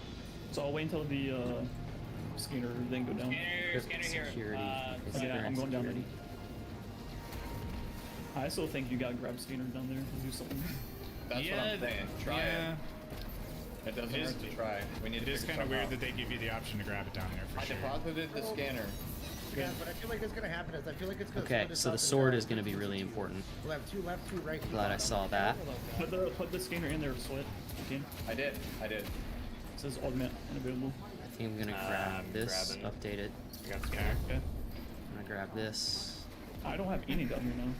So I'll wait until the scanner then go down. Scanner here. Security. Yeah, I'm going down Security. there. I still think you gotta grab scanner down there and do something. That's what I'm saying. Try it. It doesn't hurt to try. We need to. It is kind of weird that they give you the option to grab it down there for I sure. deposited the scanner. Yeah, but I feel like it's gonna happen. I feel like it's gonna. Okay, split us so up the and sword down. is going to be really important. We'll have 2 left, 2 right. 2 Glad I bottom. saw that. Put the scanner in there, Sweat. You can. I did. It says augment unavailable. I think I'm going to grab this, update it. I got scanner. Okay. I'm going to grab this. I don't have any down here now.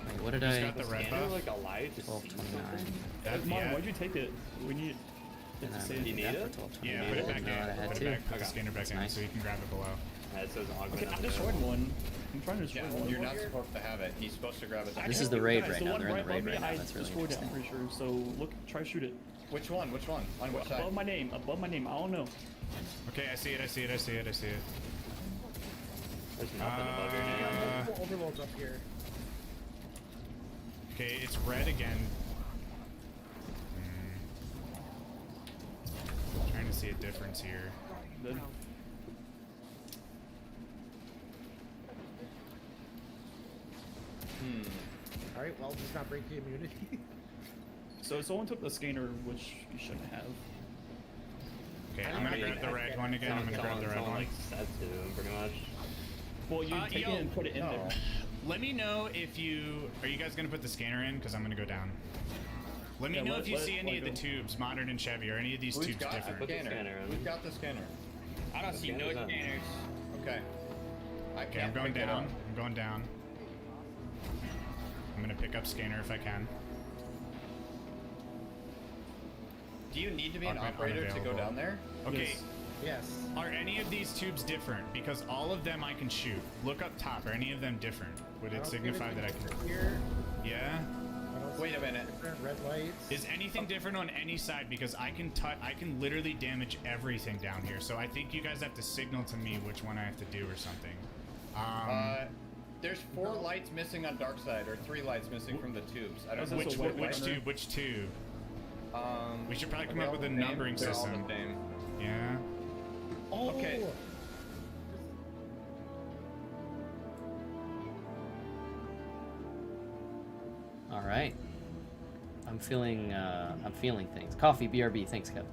Wait, what did Who's I... got the red Scanner buff? like alive to see 1229. Mom, why'd you take it? We need it. And to I'm save gonna You do need that it? for 1229. Yeah, put it back No, I in. had Put to. it back. Put the scanner back That's in nice. so you can grab it below. It says augment. Okay, I destroyed one. I'm trying to destroy Yeah, one. you're not supposed to have it. He's supposed to grab it. This is the raid Guys, right the now. one They're in the right raid above me, right now. I That's really destroyed it, I'm interesting. pretty sure. So look, try to shoot it. Which one? Which one? On which side? Above my name. Above my name. I don't know. Okay, I see it. There's nothing above your name. Multiple overloads up here. Okay, it's red again. Trying to see a difference here. Then All right, well, does not break the immunity. So someone took the scanner, which you shouldn't have. Okay, I'm gonna grab the red one again. I'm gonna grab the red Someone one. like said to, pretty much. Well, you take yo, it and put it in there. Let me know if you... Are you guys gonna put the scanner in? Because I'm gonna go down. Let me Yeah, know let- if you let- see any of let the go. tubes, modern and Chevy. Are any of these Who's tubes got different? the Put the scanner? scanner in. Who's got the scanner? I don't see no scanner's up. scanners. Okay. I Okay, can't I'm going pick it down. up. I'm going down. I'm gonna pick up scanner if I can. Do you need to be an Augment operator to go unavailable. down there? Okay. Yes. Are any of these tubes different? Because all of them I can shoot. Look up top. Are any of them different? Would I it don't see signify that I anything can... Here. Yeah? I don't Wait see a minute. different red lights. Is anything different on any side? Because I can literally damage everything down here. So I think you guys have to signal to me which one I have to do or something. There's 4 lights missing on dark side, or 3 lights missing from the tubes. I don't know which which tube? Which tube? We should probably come they're up all with a the same. numbering They're all system. the same. Yeah. Oh. Okay. All right. I'm feeling things. Coffee, BRB, thanks, Kev.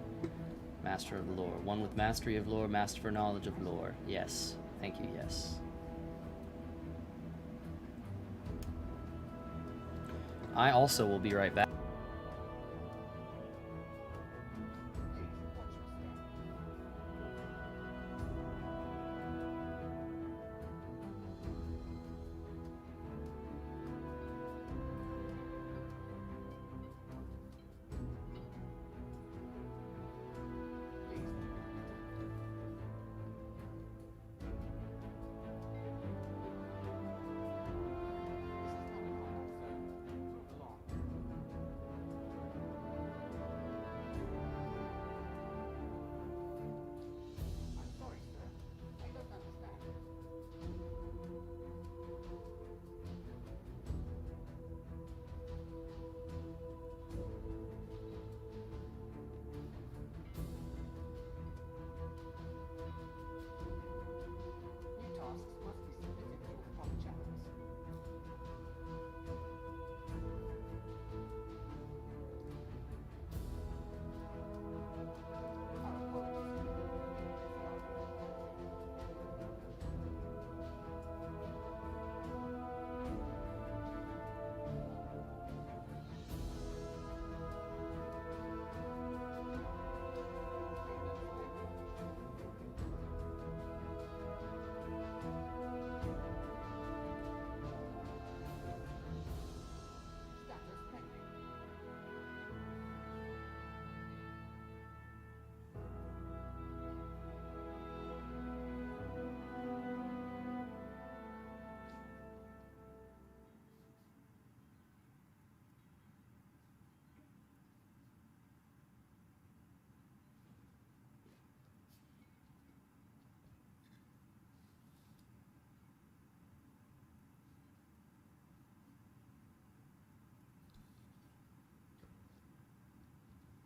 Master of lore. One with mastery of lore, master for knowledge of lore. Yes. Thank you, yes. I also will be right back.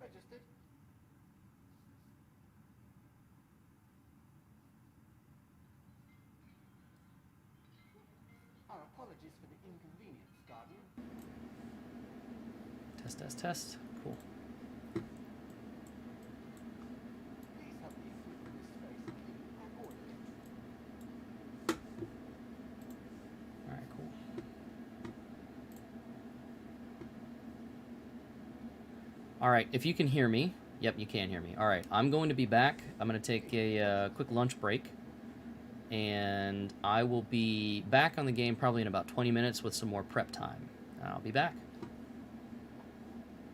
Registered. Our apologies for the inconvenience, Guardian. Test, test, test. Cool. Please help me with this space and order. Alright, cool. Alright, if you can hear me. Yep, you can hear me. Alright, I'm going to be back. I'm going to take a quick lunch break. And I will be back on the game probably in about 20 minutes with some more prep time. I'll be back.